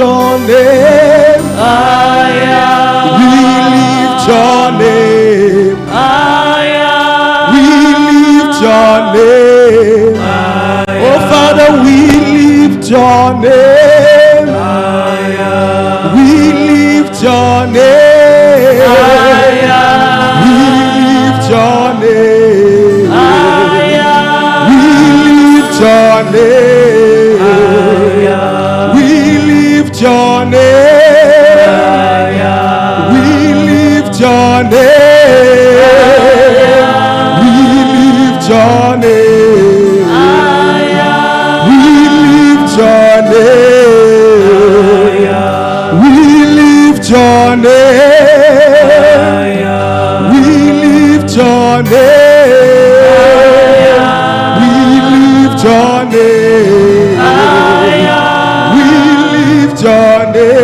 your name. We lift your name. We lift your name. Oh Father, we lift your name. We lift your name. We lift your name. We lift your name. We lift your name. We lift your name. We lift your name. We lift your name. We lift your name. We lift your name. We lift your name. We lift your name.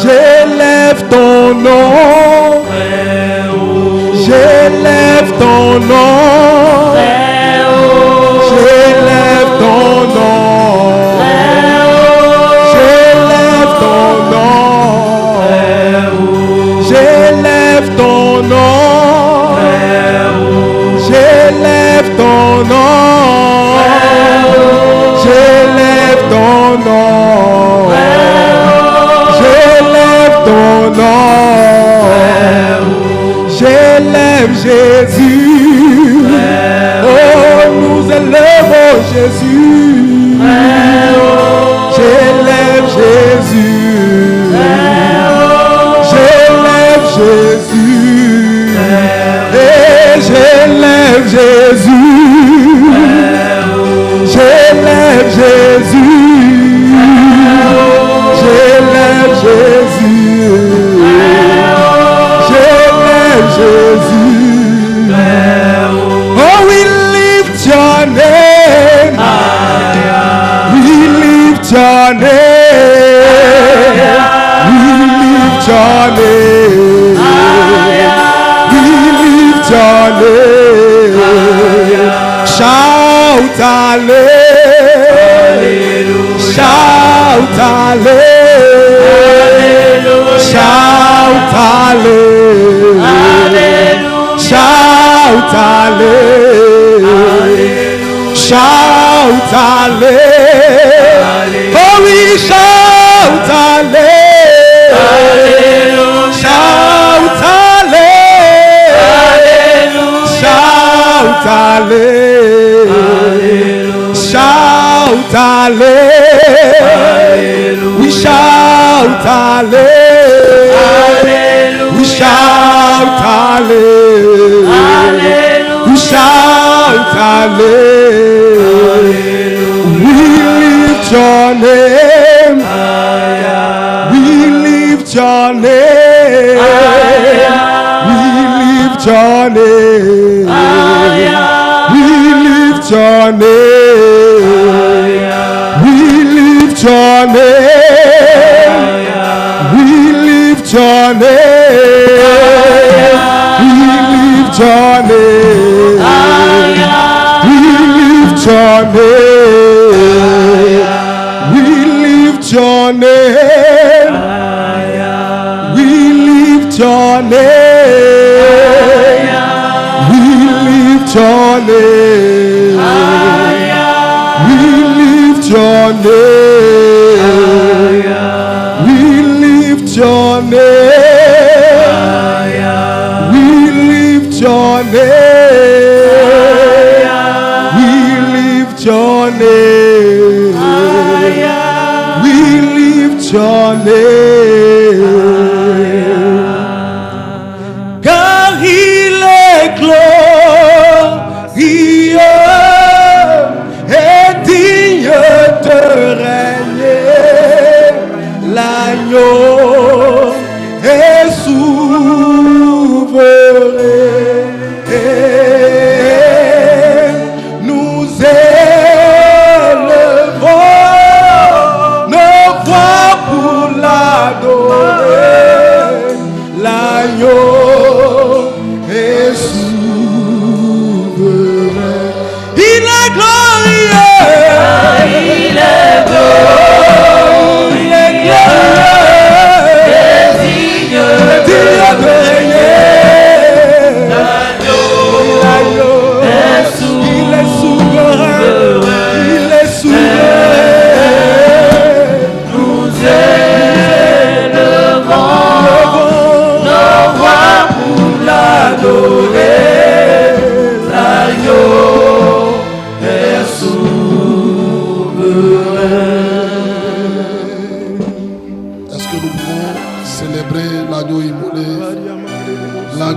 J'élève ton nom. J'élève ton nom. J'élève ton nom. J'élève ton nom. J'élève ton nom. J'élève ton nom. J'élève ton nom. J'élève ton nom. J'élève Jésus. Oh, nous élèvons Jésus. J'élève Jésus. J'élève Jésus. Et j'élève Jésus. J'élève Jésus. J'élève Jésus. J'élève Jésus. Oh, we lift your name. We lift your name. We lift your name. We lift your name. Shout hallelujah. Shout hallelujah. Shout hallelujah. Shout hallelujah. Shout hallelujah. Oh, we shout hallelujah. Shout hallelujah. Shout hallelujah. Shout hallelujah. We shout hallelujah. We shout hallelujah. We shout hallelujah. We lift your name. We lift your name. We lift your name. We lift your name. We lift your name. We lift your name. We lift your name. We lift your name. We lift your name. We lift your name. We lift your name. We lift your name. We lift your name. We lift your name. We lift your name. We lift your name. Car il est glorieux et digne de régner. L'agneau est souverain. Nous élevons nos voix pour la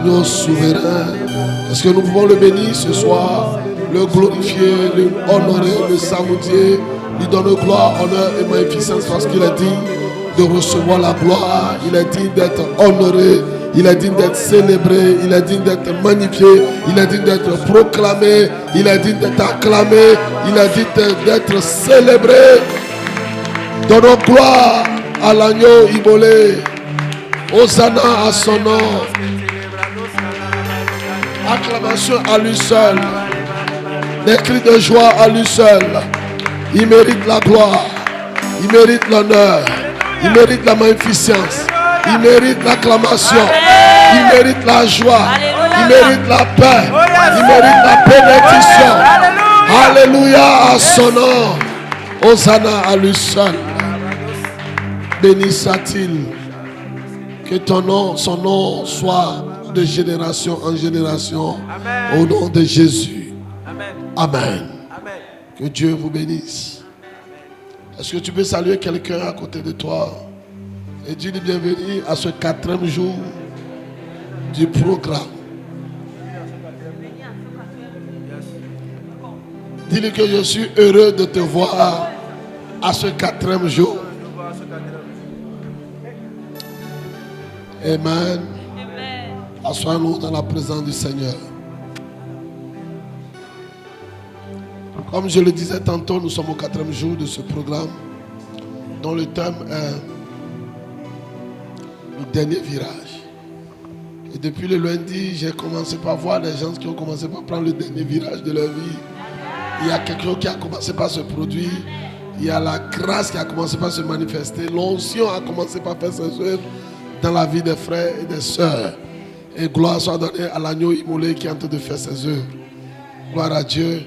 l'agneau souverain. Est-ce que nous pouvons le bénir ce soir, le glorifier, le honorer, le saluer, lui donner gloire, honneur et magnificence parce qu'il est digne de recevoir la gloire, il est digne d'être honoré, il est digne d'être célébré, il est digne d'être magnifié, il est digne d'être proclamé, il est digne d'être acclamé, il est digne d'être célébré. Donnons gloire à l'agneau immolé. Hosanna à son nom. Acclamation à lui seul. Des cris de joie à lui seul. Il mérite la gloire. Il mérite l'honneur. Il mérite la magnificence. Il mérite l'acclamation. Il mérite la joie. Il mérite la paix. Il mérite la bénédiction. Alléluia à son nom. Hosanna à lui seul. Béni soit-il. Que ton nom, son nom soit de génération en génération. Amen. Au nom de Jésus. Amen. Amen. Amen. Que Dieu vous bénisse. Est-ce que tu peux saluer quelqu'un à côté de toi et dire bienvenue à ce 4e jour du programme? Dis-lui que je suis heureux de te voir à ce 4e jour. Amen. Assoyons-nous dans la présence du Seigneur. Comme je le disais tantôt, nous sommes au 4e jour de ce programme dont le thème est le dernier virage. Et depuis le lundi, j'ai commencé par voir les gens qui ont commencé par prendre le dernier virage de leur vie. Il y a quelque chose qui a commencé par se produire. Il y a la grâce qui a commencé par se manifester. L'onction a commencé par faire ses œuvres dans la vie des frères et des sœurs. Et gloire soit donnée à l'agneau immolé qui est en train de faire ses œuvres. Gloire à Dieu.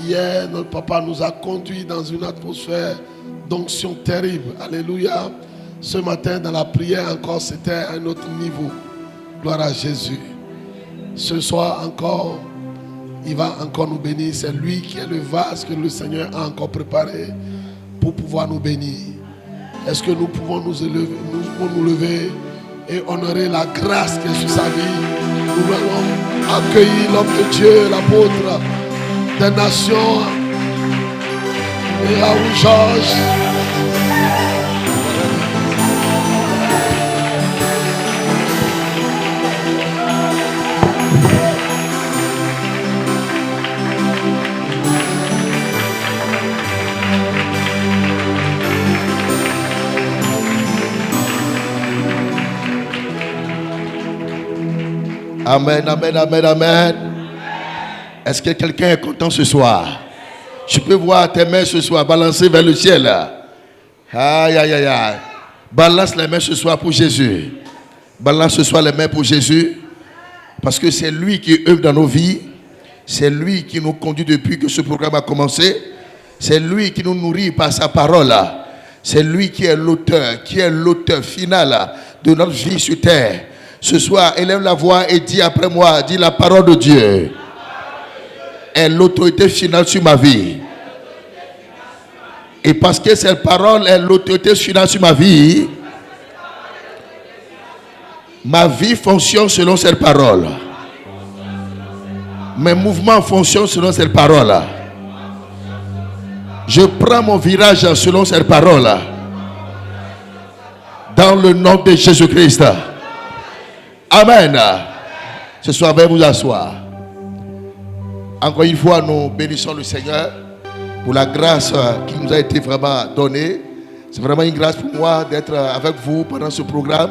Hier, notre papa nous a conduits dans une atmosphère d'onction terrible. Alléluia. Ce matin, dans la prière encore, c'était à un autre niveau. Gloire à Jésus. Ce soir encore, il va encore nous bénir. C'est lui qui est le vase que le Seigneur a encore préparé pour pouvoir nous bénir. Est-ce que nous pouvons nous lever et honorer la grâce qui est sur sa vie? Nous allons accueillir l'homme de Dieu, l'apôtre des nations, et Raoul Georges. Amen, amen, amen, amen. Est-ce que quelqu'un est content ce soir? Je peux voir tes mains ce soir balancées vers le ciel. Aïe, aïe, aïe, aïe. Balance les mains ce soir pour Jésus. Balance ce soir les mains pour Jésus. Parce que c'est lui qui œuvre dans nos vies. C'est lui qui nous conduit depuis que ce programme a commencé. C'est lui qui nous nourrit par sa parole. C'est lui qui est l'auteur final de notre vie sur terre. Ce soir, élève la voix et dis après moi, dis la parole de Dieu est l'autorité finale sur ma vie. Et parce que cette parole est l'autorité finale sur ma vie fonctionne selon cette parole. Mes mouvements fonctionnent selon cette parole. Je prends mon virage selon cette parole. Dans le nom de Jésus-Christ. Amen. Ce soir, veuillez vous asseoir. Encore une fois, nous bénissons le Seigneur pour la grâce qui nous a été vraiment donnée. C'est vraiment une grâce pour moi d'être avec vous pendant ce programme.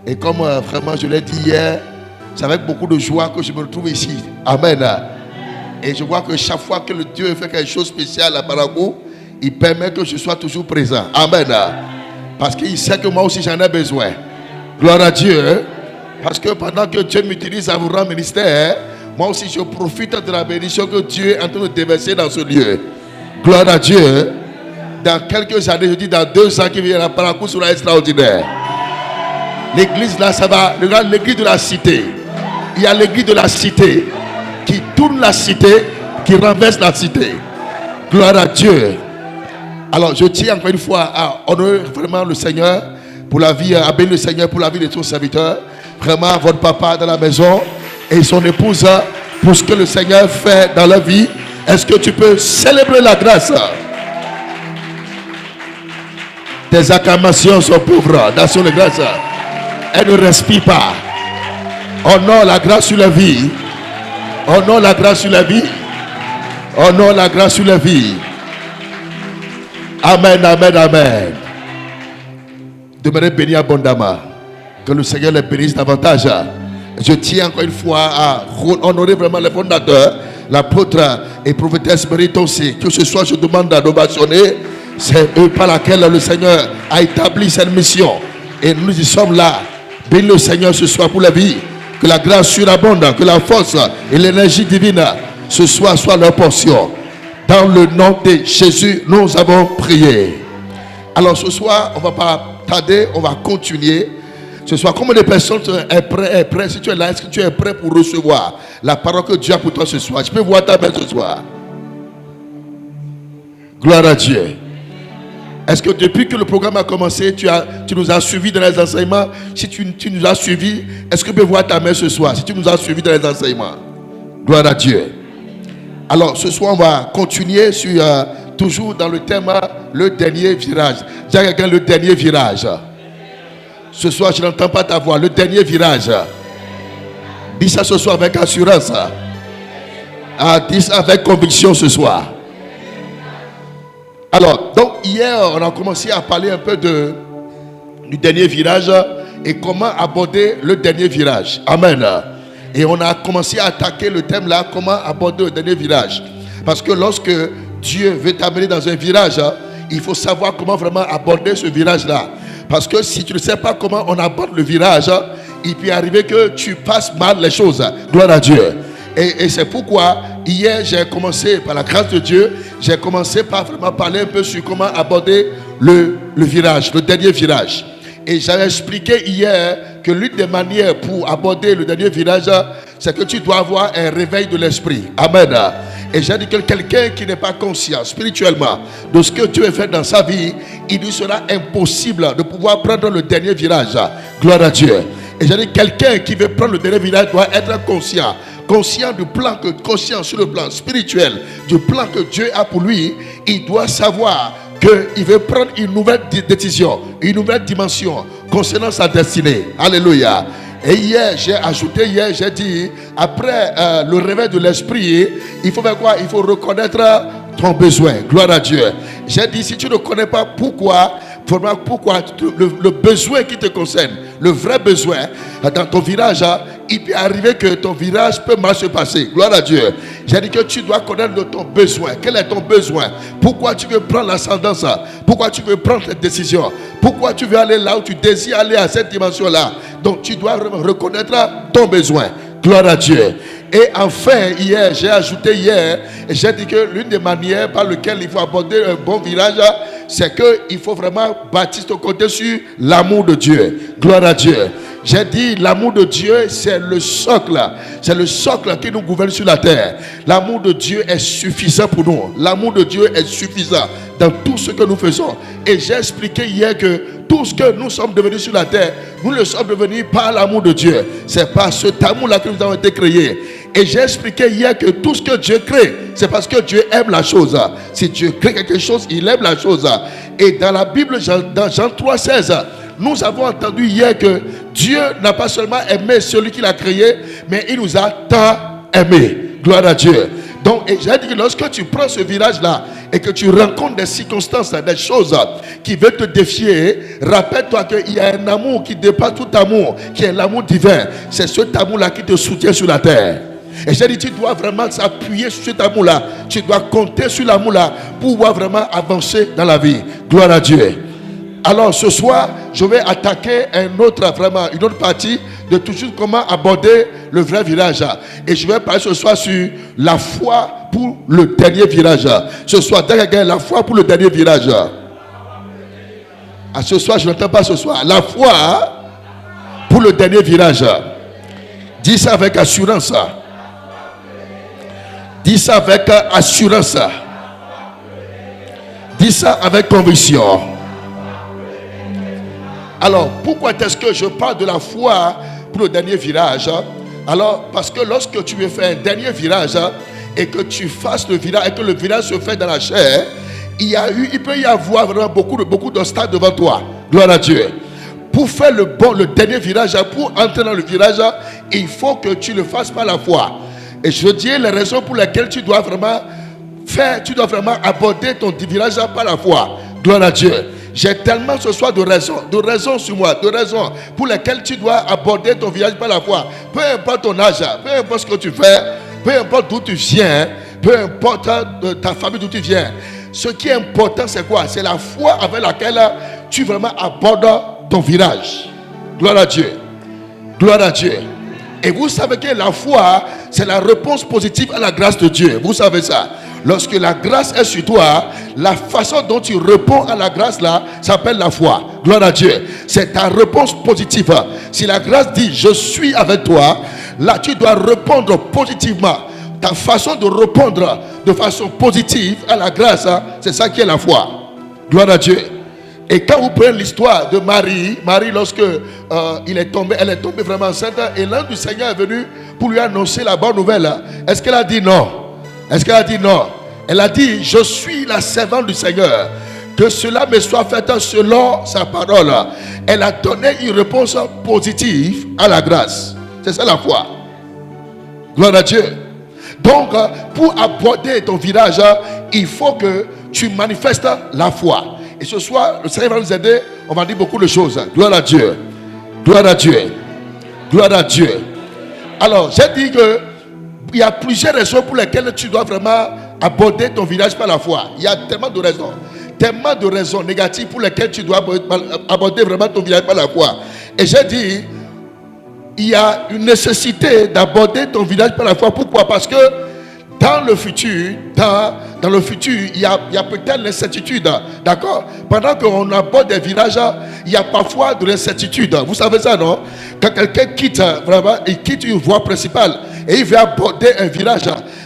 Et comme vraiment je l'ai dit hier, c'est avec beaucoup de joie que je me retrouve ici. Amen. Et je vois que chaque fois que le Dieu fait quelque chose de spécial à Paraguay, il permet que je sois toujours présent. Amen. Parce qu'il sait que moi aussi j'en ai besoin. Gloire à Dieu. Parce que pendant que Dieu m'utilise à vous rendre ministère, moi aussi je profite de la bénédiction que Dieu est en train de déverser dans ce lieu. Gloire à Dieu. Dans quelques années, je dis dans 2 ans qui viennent, la Paraguay sera extraordinaire. L'église là, ça va. Regarde l'église de la cité. Il y a l'église de la cité qui tourne la cité, qui renverse la cité. Gloire à Dieu. Alors je tiens encore une fois à honorer vraiment le Seigneur pour la vie, à bénir le Seigneur pour la vie de son serviteur. vraiment votre papa dans la maison et son épouse pour ce que le Seigneur fait dans leur vie. Est-ce que tu peux célébrer la grâce? Tes acclamations sont pauvres d'action de grâce. Elle ne respire pas. Oh non, la grâce sur la vie. Oh non, la grâce sur la vie. Oh non, la grâce sur la vie. Amen, amen, amen. Demeurez bénis abondamment. Que le Seigneur les bénisse davantage. Je tiens encore une fois à honorer vraiment les fondateurs, l'apôtre et prophétesse Mérite aussi. Que ce soit, je demande à d'ovationner. C'est eux par laquelle le Seigneur a établi cette mission. Et nous y sommes là. Bénis le Seigneur ce soir pour la vie. Que la grâce surabonde, que la force et l'énergie divine ce soir soit leur portion. Dans le nom de Jésus, nous avons prié. Alors ce soir, on ne va pas tarder, on va continuer. Ce soir, combien de personnes sont prêtes? Si tu es là, est-ce que tu es prêt pour recevoir la parole que Dieu a pour toi ce soir? Je peux voir ta main ce soir. Gloire à Dieu. Est-ce que depuis que le programme a commencé, tu nous as suivis dans les enseignements? Si tu nous as suivis, est-ce que tu peux voir ta main ce soir? Si tu nous as suivis dans les enseignements. Gloire à Dieu. Alors ce soir, on va continuer sur toujours dans le thème le dernier virage. Dis à quelqu'un le dernier virage. Ce soir, je n'entends pas ta voix. Le dernier virage. Dis ça ce soir avec assurance. Dis ça avec conviction ce soir. Alors, donc hier, on a commencé à parler un peu du dernier virage et comment aborder le dernier virage. Amen. Et on a commencé à attaquer le thème là, comment aborder le dernier virage. Parce que lorsque Dieu veut t'amener dans un virage, il faut savoir comment vraiment aborder ce virage là. Parce que si tu ne sais pas comment on aborde le virage, il peut arriver que tu passes mal les choses. Gloire à Dieu. Et c'est pourquoi hier j'ai commencé par la grâce de Dieu, j'ai commencé par vraiment parler un peu sur comment aborder le virage, le dernier virage. Et j'avais expliqué hier que l'une des manières pour aborder le dernier virage, c'est que tu dois avoir un réveil de l'esprit. Amen. Et j'ai dit que quelqu'un qui n'est pas conscient spirituellement de ce que Dieu a fait dans sa vie, il lui sera impossible de pouvoir prendre le dernier virage. Gloire à Dieu. Et j'ai dit quelqu'un qui veut prendre le dernier virage doit être conscient. Conscient conscient sur le plan spirituel, du plan que Dieu a pour lui, il doit savoir qu'il veut prendre une nouvelle décision, une nouvelle dimension concernant sa destinée. Alléluia. Et hier, j'ai dit, après le réveil de l'esprit, il faut faire quoi? Il faut reconnaître ton besoin. Gloire à Dieu. J'ai dit, si tu ne connais pas pourquoi le besoin qui te concerne, le vrai besoin dans ton virage, il peut arriver que ton virage peut mal se passer. Gloire à Dieu. J'ai dit que tu dois connaître ton besoin. Quel est ton besoin? Pourquoi tu veux prendre l'ascendance? Pourquoi tu veux prendre cette décision? Pourquoi tu veux aller là où tu désires aller à cette dimension-là? Donc tu dois reconnaître ton besoin. Gloire à Dieu. Et enfin, hier, et j'ai dit que l'une des manières par lesquelles il faut aborder un bon virage, c'est qu'il faut vraiment bâtir ton côté sur l'amour de Dieu. Gloire à Dieu. J'ai dit, l'amour de Dieu, c'est le socle. C'est le socle qui nous gouverne sur la terre. L'amour de Dieu est suffisant pour nous. L'amour de Dieu est suffisant dans tout ce que nous faisons. Et j'ai expliqué hier que tout ce que nous sommes devenus sur la terre, nous le sommes devenus par l'amour de Dieu. C'est par cet amour-là que nous avons été créés. Et j'ai expliqué hier que tout ce que Dieu crée, c'est parce que Dieu aime la chose. Si Dieu crée quelque chose, il aime la chose. Et dans la Bible, dans Jean 3,16, nous avons entendu hier que Dieu n'a pas seulement aimé celui qui l'a créé, mais il nous a tant aimé. Gloire à Dieu. Donc, j'ai dit que lorsque tu prends ce virage-là et que tu rencontres des circonstances, des choses qui veulent te défier, rappelle-toi qu'il y a un amour qui dépasse tout amour, qui est l'amour divin. C'est cet amour-là qui te soutient sur la terre. Et j'ai dit, tu dois vraiment s'appuyer sur cet amour-là. Tu dois compter sur l'amour-là pour pouvoir vraiment avancer dans la vie. Gloire à Dieu. Alors ce soir, je vais attaquer une autre partie de toujours comment aborder le vrai virage. Et je vais parler ce soir sur la foi pour le dernier virage. Ce soir, la foi pour le dernier virage. Ce soir, je n'entends pas ce soir. La foi pour le dernier virage. Dis ça avec assurance. Dis ça avec assurance. Dis ça avec conviction. Alors, pourquoi est-ce que je parle de la foi pour pour le dernier virage. Alors, parce que lorsque tu veux faire un dernier virage et que tu fasses le virage et que le virage se fait dans la chair, il peut y avoir vraiment beaucoup d'obstacles devant toi. Gloire à Dieu. Pour faire le dernier virage, pour entrer dans le virage, il faut que tu le fasses par la foi. Et je veux dire les raisons pour lesquelles tu dois vraiment aborder ton virage par la foi. Gloire à Dieu. J'ai tellement ce soir de raisons sur moi, de raisons pour lesquelles tu dois aborder ton virage par la foi. Peu importe ton âge, peu importe ce que tu fais, peu importe d'où tu viens, peu importe ta famille d'où tu viens. Ce qui est important, c'est quoi? C'est la foi avec laquelle tu vraiment abordes ton virage. Gloire à Dieu. Gloire à Dieu. Et vous savez que la foi, c'est la réponse positive à la grâce de Dieu. Vous savez ça. Lorsque la grâce est sur toi, la façon dont tu réponds à la grâce là, s'appelle la foi. Gloire à Dieu. C'est ta réponse positive. Si la grâce dit je suis avec toi, là tu dois répondre positivement. Ta façon de répondre de façon positive à la grâce, c'est ça qui est la foi. Gloire à Dieu. Et quand vous prenez l'histoire de Marie, lorsque elle est tombée vraiment enceinte, et l'ange du Seigneur est venu pour lui annoncer la bonne nouvelle. Est-ce qu'elle a dit non? Est-ce qu'elle a dit non? Elle a dit, je suis la servante du Seigneur. Que cela me soit fait selon sa parole. Elle a donné une réponse positive à la grâce. C'est ça la foi. Gloire à Dieu. Donc, pour aborder ton virage, il faut que tu manifestes la foi. Et ce soir, le Seigneur va nous aider. On va dire beaucoup de choses. Gloire à Dieu. Gloire à Dieu. Gloire à Dieu. Alors, j'ai dit que il y a plusieurs raisons pour lesquelles tu dois vraiment aborder ton virage par la foi. Il y a tellement de raisons négatives pour lesquelles tu dois aborder vraiment ton virage par la foi. Et j'ai dit, il y a une nécessité d'aborder ton virage par la foi. Pourquoi? Parce que dans le futur, il y a peut-être l'incertitude. D'accord? Pendant qu'on aborde des virages, il y a parfois de l'incertitude. Vous savez ça, non? Quand quelqu'un quitte une voie principale et il veut aborder un virage,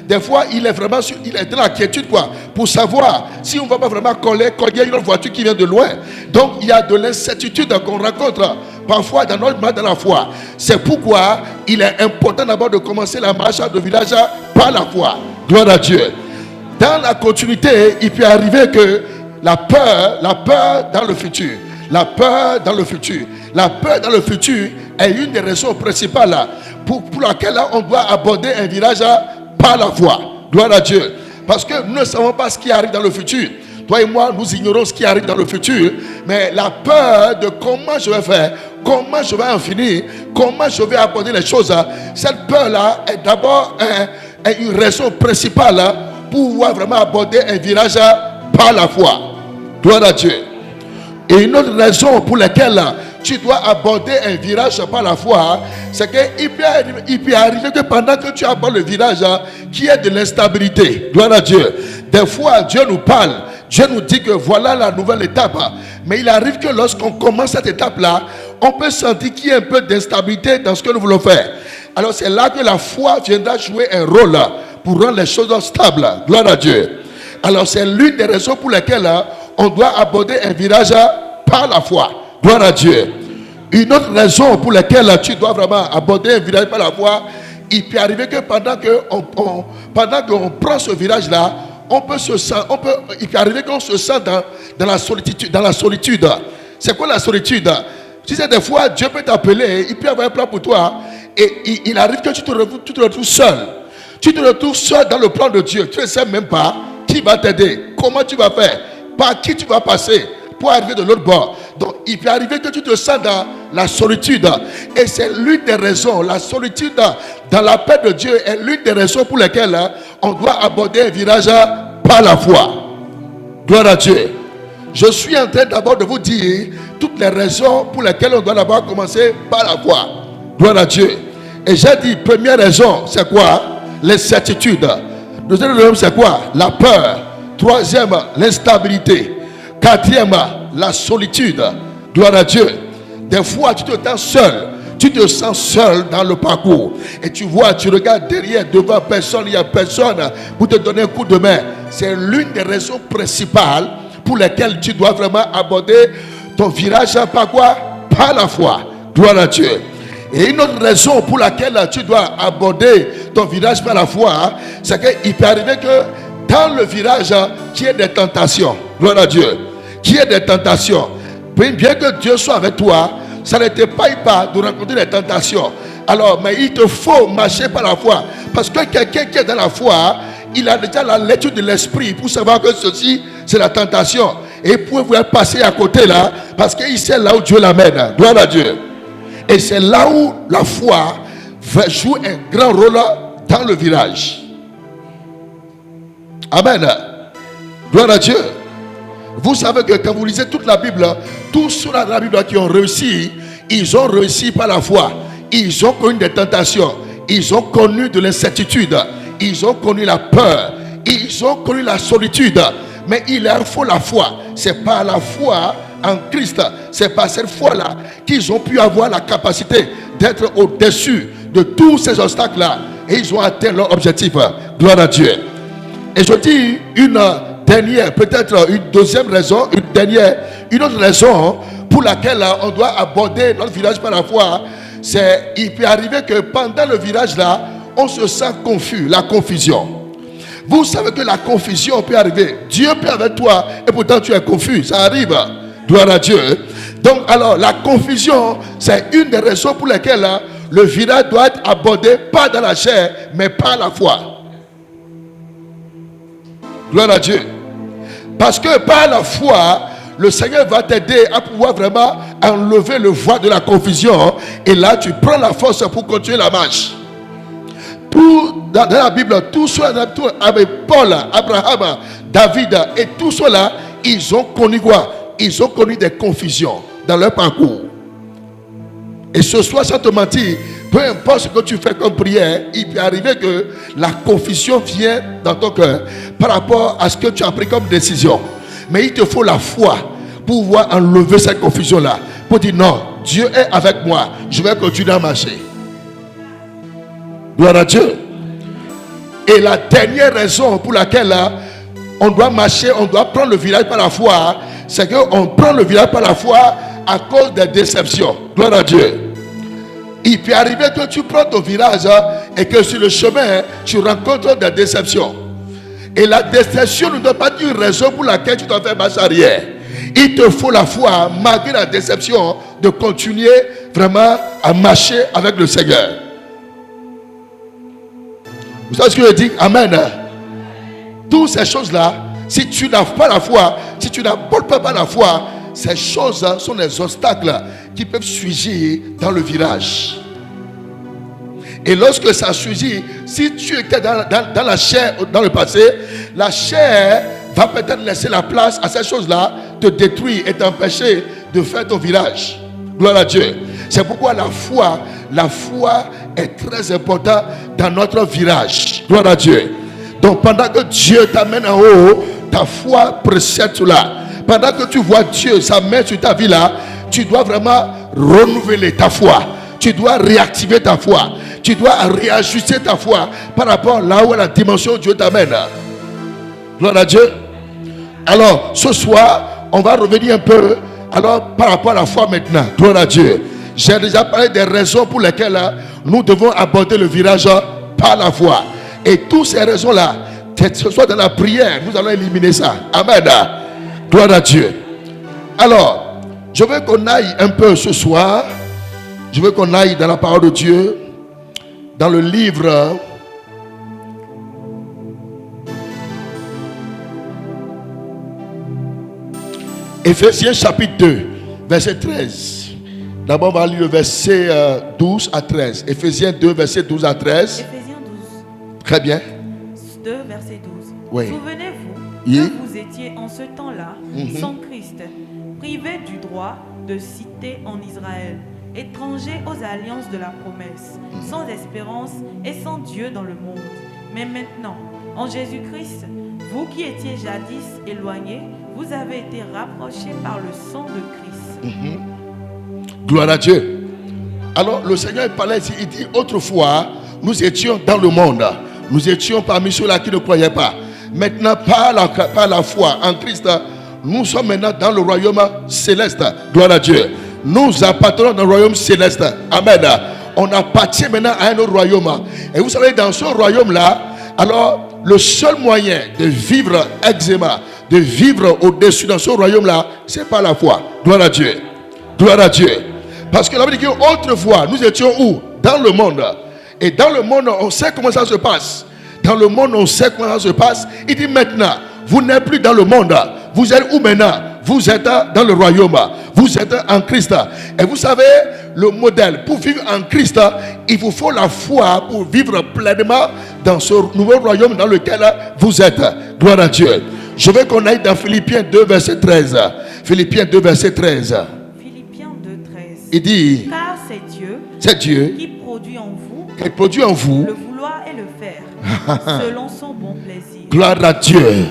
des fois, il est dans l'inquiétude, quoi, pour savoir si on ne va pas vraiment coller une autre voiture qui vient de loin. Donc, il y a de l'incertitude qu'on rencontre parfois dans la foi. C'est pourquoi il est important d'abord de commencer la marche de virage par la foi. Gloire à Dieu. Dans la continuité, il peut arriver que la peur dans le futur est une des raisons principales pour laquelle on doit aborder un virage par la foi. Gloire à Dieu. Parce que nous ne savons pas ce qui arrive dans le futur. Toi et moi, nous ignorons ce qui arrive dans le futur. Mais la peur de comment je vais faire, comment je vais en finir, comment je vais aborder les choses, cette peur-là est d'abord une raison principale pour pouvoir vraiment aborder un virage par la foi. Gloire à Dieu. Et une autre raison pour laquelle tu dois aborder un virage par la foi, c'est qu'il peut arriver que pendant que tu abordes le virage, qu'il y ait de l'instabilité. Gloire à Dieu. Des fois, Dieu nous parle. Dieu nous dit que voilà la nouvelle étape. Mais il arrive que lorsqu'on commence cette étape-là, on peut sentir qu'il y a un peu d'instabilité dans ce que nous voulons faire. Alors c'est là que la foi viendra jouer un rôle pour rendre les choses stables. Gloire à Dieu. Alors c'est l'une des raisons pour lesquelles on doit aborder un virage par la foi. Gloire à Dieu. Une autre raison pour laquelle tu dois vraiment aborder un virage par la foi, il peut arriver que pendant qu'on prend ce virage-là, il peut arriver qu'on se sent dans la solitude. C'est quoi la solitude? Tu sais, des fois, Dieu peut t'appeler, il peut avoir un plan pour toi, et il arrive que tu te retrouves seul. Tu te retrouves seul dans le plan de Dieu. Tu ne sais même pas qui va t'aider, comment tu vas faire, par qui tu vas passer pour arriver de l'autre bord. Donc, il peut arriver que tu te sens dans la solitude. Et c'est l'une des raisons, la solitude dans la paix de Dieu est l'une des raisons pour lesquelles on doit aborder un virage par la foi. Gloire à Dieu. Je suis en train d'abord de vous dire toutes les raisons pour lesquelles on doit d'abord commencer par la foi. Gloire à Dieu. Et j'ai dit, première raison, c'est quoi? L'incertitude. Deuxième raison, c'est quoi? La peur. Troisième, l'instabilité. Quatrième, la solitude. Gloire à Dieu. Des fois, tu te sens seul. Tu te sens seul dans le parcours. Et tu vois, tu regardes derrière, devant personne, il n'y a personne pour te donner un coup de main. C'est l'une des raisons principales pour lesquelles tu dois vraiment aborder ton virage par quoi? Par la foi. Gloire à Dieu. Et une autre raison pour laquelle tu dois aborder ton virage par la foi, c'est qu'il peut arriver que dans le virage, qu'il y ait des tentations. Gloire à Dieu. Qu'il y ait des tentations. Bien que Dieu soit avec toi, ça ne te paye pas de rencontrer des tentations. Alors, mais il te faut marcher par la foi. Parce que quelqu'un qui est dans la foi, il a déjà la lecture de l'esprit pour savoir que ceci, c'est la tentation. Et il pouvait passer à côté là, parce qu'il sait là où Dieu l'amène. Gloire à Dieu. Et c'est là où la foi joue un grand rôle dans le virage. Amen. Gloire à Dieu. Vous savez que quand vous lisez toute la Bible, tous ceux dans la Bible qui ont réussi, ils ont réussi par la foi. Ils ont connu des tentations. Ils ont connu de l'incertitude. Ils ont connu la peur. Ils ont connu la solitude. Mais il leur faut la foi. C'est par la foi en Christ. C'est par cette foi-là qu'ils ont pu avoir la capacité d'être au-dessus de tous ces obstacles-là. Et ils ont atteint leur objectif. Gloire à Dieu. Et je dis une dernière, peut-être une deuxième raison, une autre raison pour laquelle on doit aborder notre virage par la foi. C'est il peut arriver que pendant le virage là, on se sent confus, la confusion. Vous savez que la confusion peut arriver. Dieu peut avec toi et pourtant tu es confus. Ça arrive. Gloire à Dieu. Donc alors la confusion, c'est une des raisons pour lesquelles le virage doit être abordé pas dans la chair, mais par la foi. Gloire à Dieu. Parce que par la foi, le Seigneur va t'aider à pouvoir vraiment enlever le voile de la confusion. Et là, tu prends la force pour continuer la marche. Dans la Bible, tous ceux avec Paul, Abraham, David et tous ceux-là, ils ont connu quoi? Ils ont connu des confusions dans leur parcours. Et ce soir, sans te mentir, peu importe ce que tu fais comme prière, il peut arriver que la confusion vienne dans ton cœur par rapport à ce que tu as pris comme décision. Mais il te faut la foi pour pouvoir enlever cette confusion-là. Pour dire non, Dieu est avec moi, je vais continuer à marcher. Gloire à Dieu. Et la dernière raison pour laquelle on doit marcher, on doit prendre le virage par la foi, c'est qu'on prend le virage par la foi à cause des déceptions. Gloire à Dieu. Il peut arriver que tu prends ton virage et que sur le chemin, tu rencontres des déceptions. Et la déception ne doit pas être une raison pour laquelle tu dois faire marche arrière. Il te faut la foi, malgré la déception, de continuer vraiment à marcher avec le Seigneur. Vous savez ce que je dis? Amen. Toutes ces choses-là, si tu n'as pas la foi, si tu n'apportes pas la foi, ces choses sont des obstacles qui peuvent surgir dans le virage. Et lorsque ça surgit, si tu étais dans la chair dans le passé, la chair va peut-être laisser la place à ces choses-là, te détruire et t'empêcher de faire ton virage. Gloire à Dieu. C'est pourquoi la foi est très importante dans notre virage. Gloire à Dieu. Donc pendant que Dieu t'amène en haut, ta foi précède cela. Pendant que tu vois Dieu, sa main sur ta vie là, tu dois vraiment renouveler ta foi. Tu dois réactiver ta foi. Tu dois réajuster ta foi par rapport là où la dimension où Dieu t'amène. Gloire à Dieu. Alors, ce soir, on va revenir un peu alors par rapport à la foi maintenant. Gloire à Dieu. J'ai déjà parlé des raisons pour lesquelles nous devons aborder le virage par la foi. Et toutes ces raisons-là, que ce soit dans la prière, nous allons éliminer ça. Amen. Gloire à Dieu. Alors, je veux qu'on aille un peu ce soir. Je veux qu'on aille dans la parole de Dieu. Dans le livre Éphésiens chapitre 2, verset 13. D'abord, on va lire le verset 12 à 13. Éphésiens 2, verset 12 à 13. Éphésiens 12. Très bien. 2, verset 12. Oui. Souvenez-vous Oui. que vous étiez en ce temps-là, sans Christ, privés du droit de cité en Israël, étrangers aux alliances de la promesse, sans espérance et sans Dieu dans le monde. Mais maintenant, en Jésus-Christ, vous qui étiez jadis éloignés, vous avez été rapprochés par le sang de Christ. Gloire à Dieu. Alors le Seigneur parlait ici, il dit autrefois, nous étions dans le monde. Nous étions parmi ceux-là qui ne croyaient pas. Maintenant, par la foi en Christ, nous sommes maintenant dans le royaume céleste. Gloire à Dieu. Nous appartenons dans le royaume céleste. Amen. on appartient maintenant à un autre royaume. Et vous savez, dans ce royaume-là, alors le seul moyen de vivre eczéma, de vivre au-dessus dans ce royaume-là, c'est par la foi. Gloire à Dieu. Gloire à Dieu. Parce que la Bible dit qu'autrefois, nous étions où? Dans le monde. Et dans le monde, on sait comment ça se passe. Dans le monde, on sait comment ça se passe. Il dit maintenant, vous n'êtes plus dans le monde. Vous êtes où maintenant? Vous êtes dans le royaume. Vous êtes en Christ. Et vous savez, le modèle pour vivre en Christ, il vous faut la foi pour vivre pleinement dans ce nouveau royaume dans lequel vous êtes. Gloire à Dieu. Je veux qu'on aille dans Philippiens 2, verset 13. Philippiens 2, verset 13. Philippiens 2, 13. Il dit, car c'est Dieu qui produit en vous produit en vous le vouloir et le faire selon son bon plaisir. gloire à Dieu.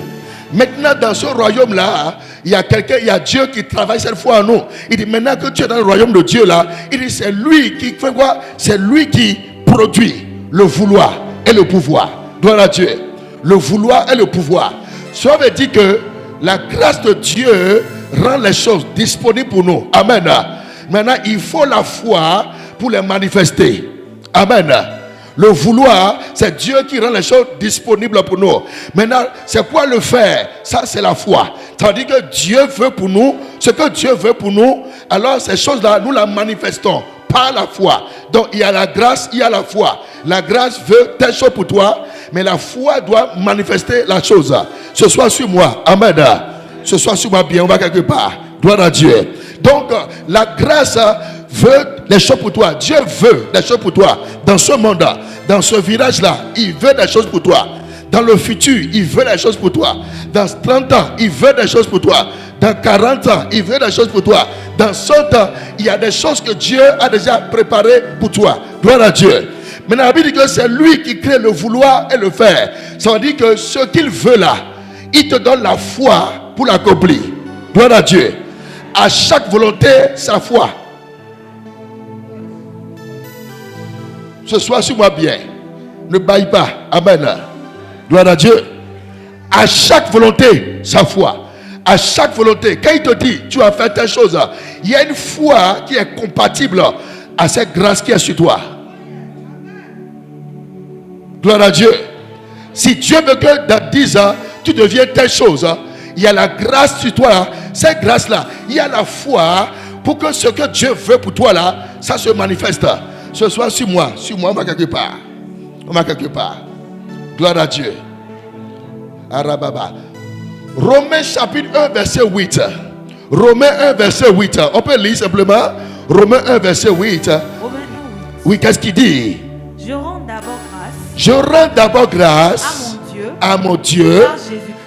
Maintenant, dans ce royaume-là, il y a quelqu'un, il y a Dieu qui travaille cette fois en nous. Il dit maintenant que tu es dans le royaume de Dieu là, il dit c'est lui qui fait quoi? C'est lui qui produit le vouloir et le pouvoir. Gloire à Dieu. Le vouloir et le pouvoir. Ça veut dire que la grâce de Dieu rend les choses disponibles pour nous. Amen. Maintenant, il faut la foi pour les manifester. Amen. Le vouloir, c'est Dieu qui rend les choses disponibles pour nous. Maintenant, c'est quoi le faire? Ça, c'est la foi. Ça veut dire que Dieu veut pour nous ce que Dieu veut pour nous. Alors, ces choses-là, nous la manifestons par la foi. Donc, il y a la grâce, il y a la foi. La grâce veut telle chose pour toi, mais la foi doit manifester la chose. Ce soit sur moi. Amen. Ce soit sur moi bien, on va quelque part. Gloire à Dieu. Donc, la grâce veut des choses pour toi. Dieu veut des choses pour toi. Dans ce monde, dans ce village-là, il veut des choses pour toi. Dans le futur, il veut des choses pour toi. Dans 30 ans, il veut des choses pour toi. Dans 40 ans, il veut des choses pour toi. Dans 100 ans, il y a des choses que Dieu a déjà préparées pour toi. Gloire à Dieu. Maintenant, la Bible dit que c'est lui qui crée le vouloir et le faire. Ça veut dire que ce qu'il veut là, il te donne la foi pour l'accomplir. Gloire à Dieu. À chaque volonté, sa foi. Ce soit sur moi bien. Ne baille pas. Amen. Gloire à Dieu. À chaque volonté, sa foi. À chaque volonté. Quand il te dit, tu vas faire telle chose, il y a une foi qui est compatible à cette grâce qui est sur toi. Gloire à Dieu. Si Dieu veut que dans 10 ans, tu deviennes telle chose, il y a la grâce sur toi là. Cette grâce-là, il y a la foi pour que ce que Dieu veut pour toi là, ça se manifeste. Ce soit sur moi, on va quelque part. On va quelque part. Gloire à Dieu. Arababa. Romains chapitre 1, verset 8. Romains 1, verset 8. On peut lire simplement. Romains 1, verset 8. Romains 1, 8. Oui, qu'est-ce qu'il dit? Je rends d'abord grâce Je rends d'abord grâce à mon Dieu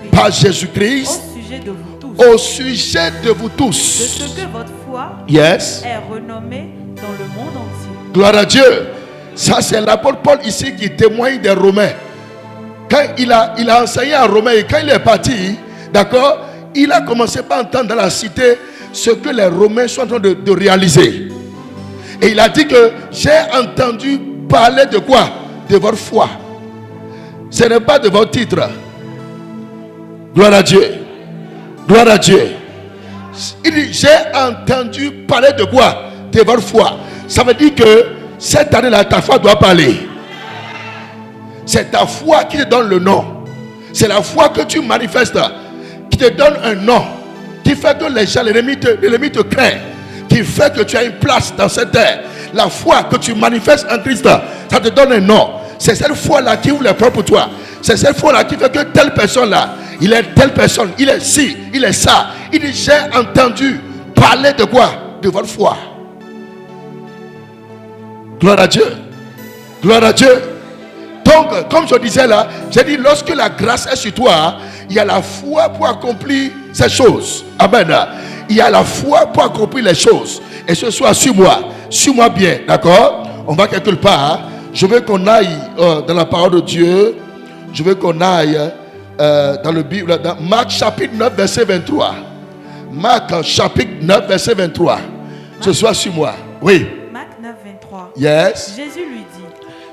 par Jésus-Christ au sujet de vous tous, au sujet de vous de tous. ce que votre foi Yes. est renommée dans le monde entier. Gloire à Dieu. Ça, c'est l'apôtre Paul ici qui témoigne des Romains. Quand il a enseigné à Romains et quand il est parti, d'accord, il a commencé par entendre dans la cité ce que les Romains sont en train de réaliser. Et il a dit que j'ai entendu parler de quoi? De votre foi. Ce n'est pas de votre titre. Gloire à Dieu. Gloire à Dieu. Il dit, j'ai entendu parler de quoi? De votre foi. Ça veut dire que cette année-là, ta foi doit parler. C'est ta foi qui te donne le nom. C'est la foi que tu manifestes qui te donne un nom, qui fait que les gens, l'ennemi te craint, qui fait que tu as une place dans cette terre. La foi que tu manifestes en Christ, ça te donne un nom. C'est cette foi-là qui ouvre les portes pour toi. C'est cette foi-là qui fait que telle personne-là, il est telle personne, il est ci, il est ça. Il dit, j'ai entendu parler de quoi? De votre foi. Gloire à Dieu. Gloire à Dieu. Donc, comme je disais là, j'ai dit, lorsque la grâce est sur toi, il y a la foi pour accomplir ces choses. Amen. Il y a la foi pour accomplir les choses. Et ce soit sur moi bien, d'accord? On va quelque part. Je veux qu'on aille dans la parole de Dieu. Je veux qu'on aille dans le Bible, dans Marc chapitre 9, verset 23. Marc chapitre 9, verset 23. Ce soit sur moi. Oui. Marc 9, 23. Yes.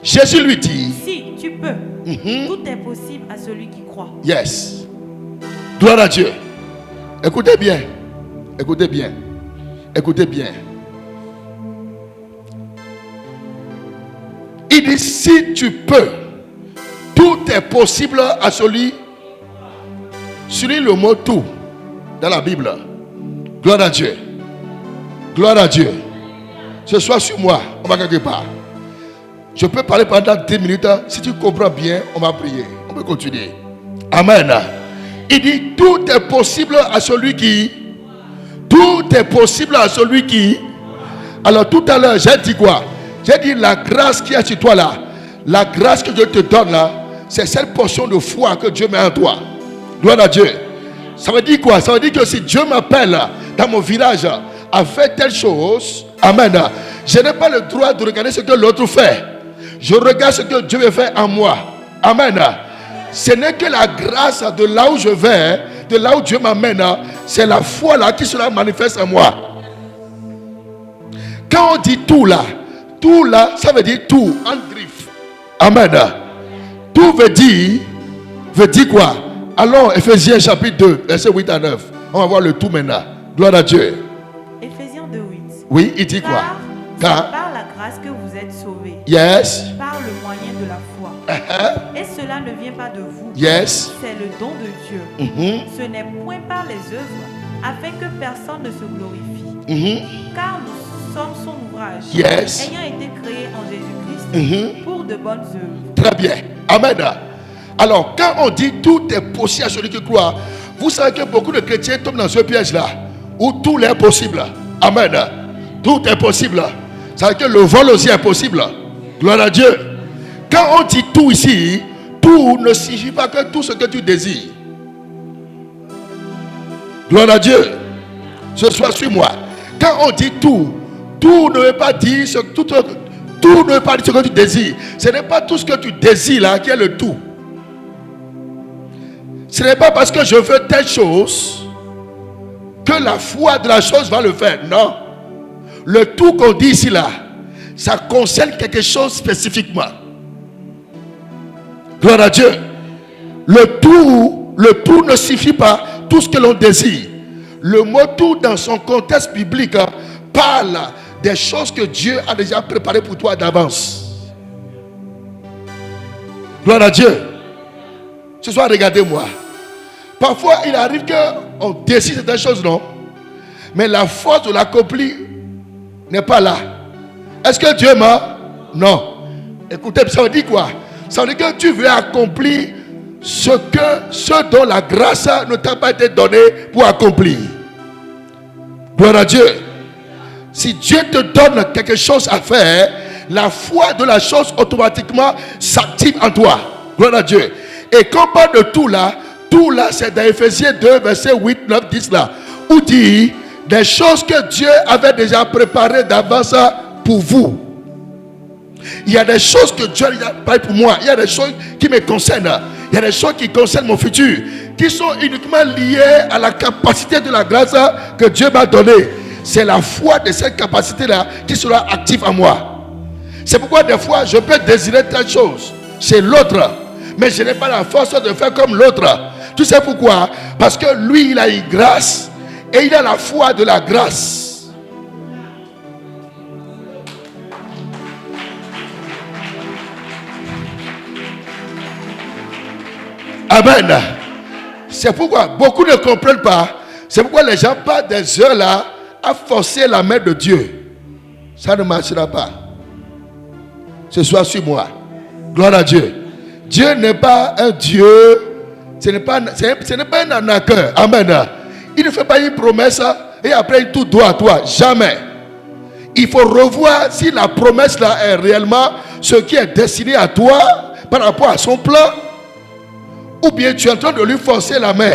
Jésus lui dit, si tu peux, tout est possible à celui qui croit. Yes. Gloire à Dieu. Écoutez bien. Écoutez bien. Écoutez bien. Il dit, si tu peux, tout est possible à celui. Souligne le mot tout dans la Bible. Gloire à Dieu. Gloire à Dieu. Ce soir sur moi, on va quelque part. Je peux parler pendant 10 minutes. Si tu comprends bien, on va prier. On peut continuer. Amen. Il dit, tout est possible à celui qui. Tout est possible à celui qui. Alors tout à l'heure, j'ai dit quoi? J'ai dit la grâce qui est sur toi là. La grâce que Dieu te donne là. C'est cette portion de foi que Dieu met en toi. Gloire à Dieu. Ça veut dire quoi? Ça veut dire que si Dieu m'appelle dans mon village à faire telle chose, amen, je n'ai pas le droit de regarder ce que l'autre fait. Je regarde ce que Dieu veut faire en moi. Amen. Ce n'est que la grâce de là où je vais, de là où Dieu m'amène, c'est la foi là qui sera manifeste en moi. Quand on dit tout là, ça veut dire tout, en griffe. Amen. Tout veut dire quoi? Allons, Ephésiens chapitre 2, versets 8 à 9. On va voir le tout maintenant. Gloire à Dieu. Ephésiens 2, 8. Oui, il dit quoi? Car par la grâce que vous êtes sauvés. Yes. Par le moyen de la foi. Et cela ne vient pas de vous. Yes. C'est le don de Dieu. Ce n'est point par les œuvres, afin que personne ne se glorifie. Car nous sommes son ouvrage. Yes. Ayant été créés en Jésus-Christ pour de bonnes œuvres. Très bien. Amen. Alors, quand on dit tout est possible à celui qui croit, vous savez que beaucoup de chrétiens tombent dans ce piège-là, où tout est possible. Amen. Tout est possible. Ça veut dire que le vol aussi est possible. Gloire à Dieu. Quand on dit tout ici, tout ne signifie pas que tout ce que tu désires. Gloire à Dieu. Ce soir, suis-moi. Quand on dit tout, tout ne veut pas dire ce que tout ne veut pas dire ce que tu désires. Ce n'est pas tout ce que tu désires là qui est le tout. Ce n'est pas parce que je veux telle chose que la foi de la chose va le faire. Non. Le tout qu'on dit ici là, ça concerne quelque chose spécifiquement. Gloire à Dieu. Le tout ne suffit pas tout ce que l'on désire. Le mot tout dans son contexte biblique parle des choses que Dieu a déjà préparées pour toi d'avance. Gloire à Dieu. Ce soir, regardez-moi. Parfois, il arrive qu'on décide certaines choses, non? Mais la force de l'accomplir n'est pas là. Est-ce que Dieu m'a? Non. Écoutez, ça veut dire quoi? Ça veut dire que tu veux accomplir ce dont la grâce ne t'a pas été donnée pour accomplir. Gloire à Dieu. Si Dieu te donne quelque chose à faire, la foi de la chose automatiquement s'active en toi. Gloire à Dieu. Et quand on parle de tout là, c'est dans Ephésiens 2, verset 8, 9, 10 là, où dit des choses que Dieu avait déjà préparées d'avance pour vous. Il y a des choses que Dieu a préparées pour moi. Il y a des choses qui me concernent. Il y a des choses qui concernent mon futur, qui sont uniquement liées à la capacité de la grâce que Dieu m'a donnée. C'est la foi de cette capacité-là qui sera active en moi. C'est pourquoi des fois, je peux désirer telle chose chez l'autre, mais je n'ai pas la force de faire comme l'autre. Tu sais pourquoi? Parce que lui, il a une grâce et il a la foi de la grâce. Amen. C'est pourquoi beaucoup ne comprennent pas. C'est pourquoi les gens passent des heures là à forcer la main de Dieu. Ça ne marchera pas. Ce soir, suis-moi. Gloire à Dieu. Dieu n'est pas un Dieu. Ce n'est pas un arnaqueur. Amen. Il ne fait pas une promesse et après il tout doit à toi. Jamais. Il faut revoir si la promesse là est réellement ce qui est destiné à toi par rapport à son plan. Ou bien tu es en train de lui forcer la main.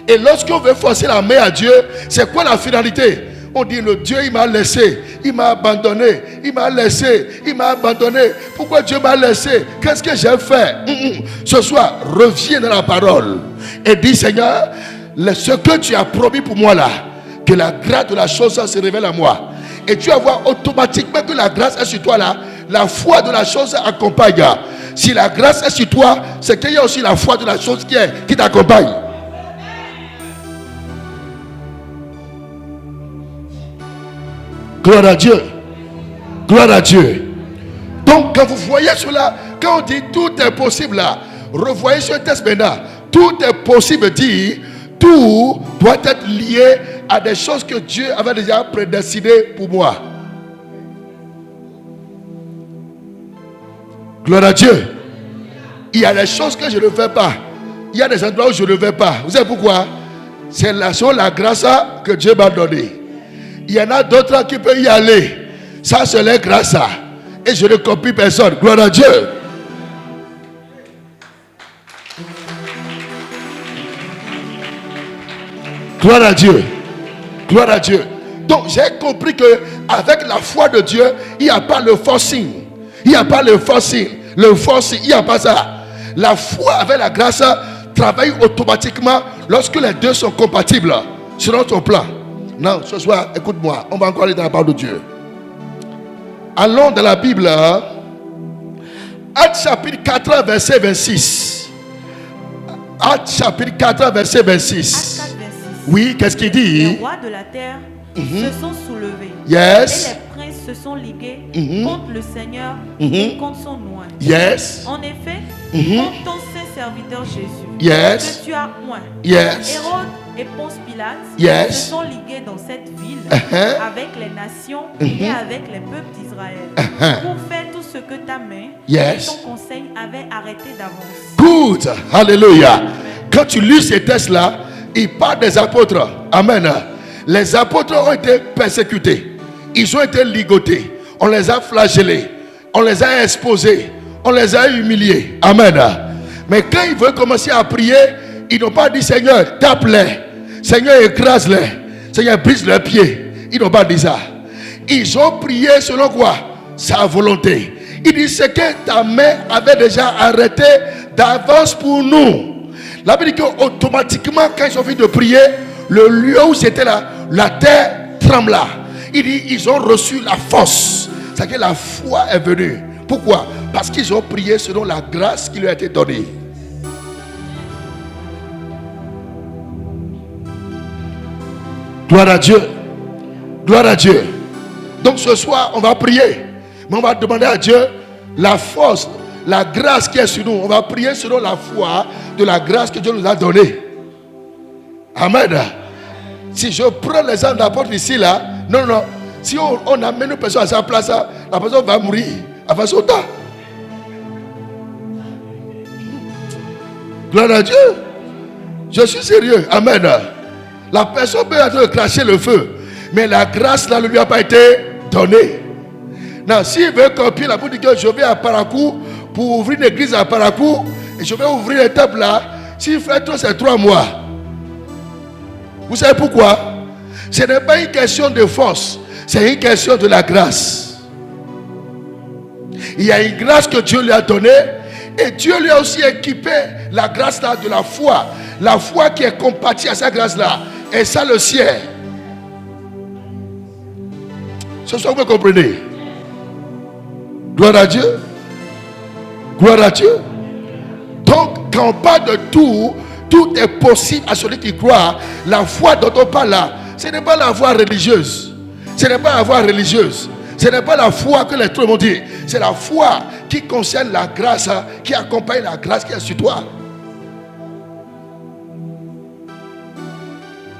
Et lorsqu'on veut forcer la main à Dieu, c'est quoi la finalité? On dit le Dieu il m'a laissé, il m'a abandonné, il m'a laissé, il m'a abandonné. Pourquoi Dieu m'a laissé? Qu'est-ce que j'ai fait? Ce soir, reviens dans la parole et dis Seigneur, ce que tu as promis pour moi là, que la grâce de la chose se révèle à moi. Et tu vas voir automatiquement que la grâce est sur toi là, la foi de la chose accompagne. Si la grâce est sur toi, c'est qu'il y a aussi la foi de la chose qui t'accompagne. Gloire à Dieu. Gloire à Dieu. Donc quand vous voyez cela, quand on dit tout est possible là, revoyez ce texte maintenant. Tout est possible dit, tout doit être lié à des choses que Dieu avait déjà prédestinées pour moi. Gloire à Dieu. Il y a des choses que je ne fais pas. Il y a des endroits où je ne vais pas. Vous savez pourquoi? C'est la grâce que Dieu m'a donnée. Il y en a d'autres qui peuvent y aller. Ça, c'est la grâce. Et je ne copie personne. Gloire à Dieu. Gloire à Dieu. Gloire à Dieu. Donc, j'ai compris que avec la foi de Dieu, il n'y a pas le forcing. Il n'y a pas le forcing. Le forcing, il n'y a pas ça. La foi avec la grâce travaille automatiquement lorsque les deux sont compatibles selon ton plan. Non, ce soir, écoute-moi, on va encore aller dans la parole de Dieu. Allons dans la Bible. Actes chapitre 4, verset 26. Actes chapitre 4, verset 26. Actes 4, verset 6. Oui, qu'est-ce qu'il dit? Les rois de la terre se sont soulevés. Yes. Et les princes se sont ligués contre le Seigneur Mhm. et contre son oint. Yes. En effet, contre ton saint serviteur Jésus, Yes. que tu as oint. Yes. Hérode et Ponce Pilate Yes. se sont ligués dans cette ville Uh-huh. avec les nations et avec les peuples d'Israël pour faire tout ce que ta main Yes. et ton conseil avaient arrêté d'avance. Good. Alléluia. Quand tu lis ces textes-là, il parle des apôtres. Amen. Les apôtres ont été persécutés. Ils ont été ligotés. On les a flagellés. On les a exposés. On les a humiliés. Amen. Mais quand ils veulent commencer à prier, ils n'ont pas dit Seigneur, tape-les. Seigneur, écrase-les. Seigneur, brise leurs pieds. Ils n'ont pas dit ça. Ils ont prié selon quoi? Sa volonté. Il dit ce que ta main avait déjà arrêté d'avance pour nous. La Bible dit qu'automatiquement, quand ils ont fini de prier, le lieu où c'était la terre trembla. Il dit ils ont reçu la force. C'est-à-dire que la foi est venue. Pourquoi? Parce qu'ils ont prié selon la grâce qui leur a été donnée. Gloire à Dieu. Gloire à Dieu. Donc ce soir, on va prier. Mais on va demander à Dieu la force, la grâce qui est sur nous. On va prier selon la foi de la grâce que Dieu nous a donnée. Amen. Si je prends l'exemple d'apôtre ici, là, non. Si on amène une personne à sa place, la personne va mourir avant son temps. Gloire à Dieu. Je suis sérieux. Amen. La personne peut être cracher le feu, mais la grâce là ne lui a pas été donnée. Non, s'il veut copier la boutique, je vais à Parakou pour ouvrir une église à Parakou et je vais ouvrir un temple là. S'il fait tout, c'est 3 mois. Vous savez pourquoi? Ce n'est pas une question de force, c'est une question de la grâce. Il y a une grâce que Dieu lui a donnée et Dieu lui a aussi équipé la grâce là de la foi. La foi qui est compatible à sa grâce là. Et ça le ciel. Ce soir, vous comprenez? Gloire à Dieu. Gloire à Dieu. Donc, quand on parle de tout, tout est possible à celui qui croit. La foi dont on parle là, ce n'est pas la foi religieuse. Ce n'est pas la foi religieuse. Ce n'est pas la foi que les trucs m'ont dit. C'est la foi qui concerne la grâce, qui accompagne la grâce qui est sur toi.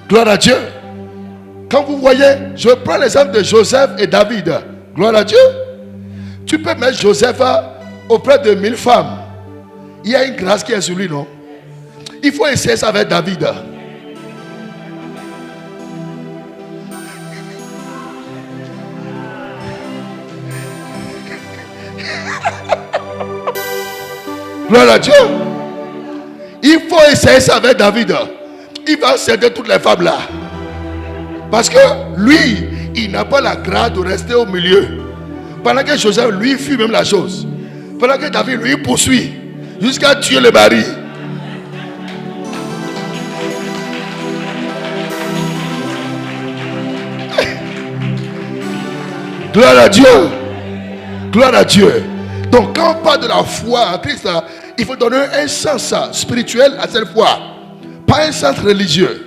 Gloire à Dieu. Quand vous voyez, je prends l'exemple de Joseph et David. Gloire à Dieu. Tu peux mettre Joseph auprès de 1000 femmes. Il y a une grâce qui est sur lui, non? Il faut essayer ça avec David. Gloire à Dieu. Il faut essayer ça avec David. Il va céder toutes les femmes là. Parce que lui, il n'a pas la grâce de rester au milieu. Pendant que Joseph, lui, fuit même la chose. Pendant que David, lui, poursuit. Jusqu'à tuer le mari. Gloire à Dieu. Gloire à Dieu. Donc quand on parle de la foi en Christ, il faut donner un sens spirituel à cette foi. Pas un sens religieux.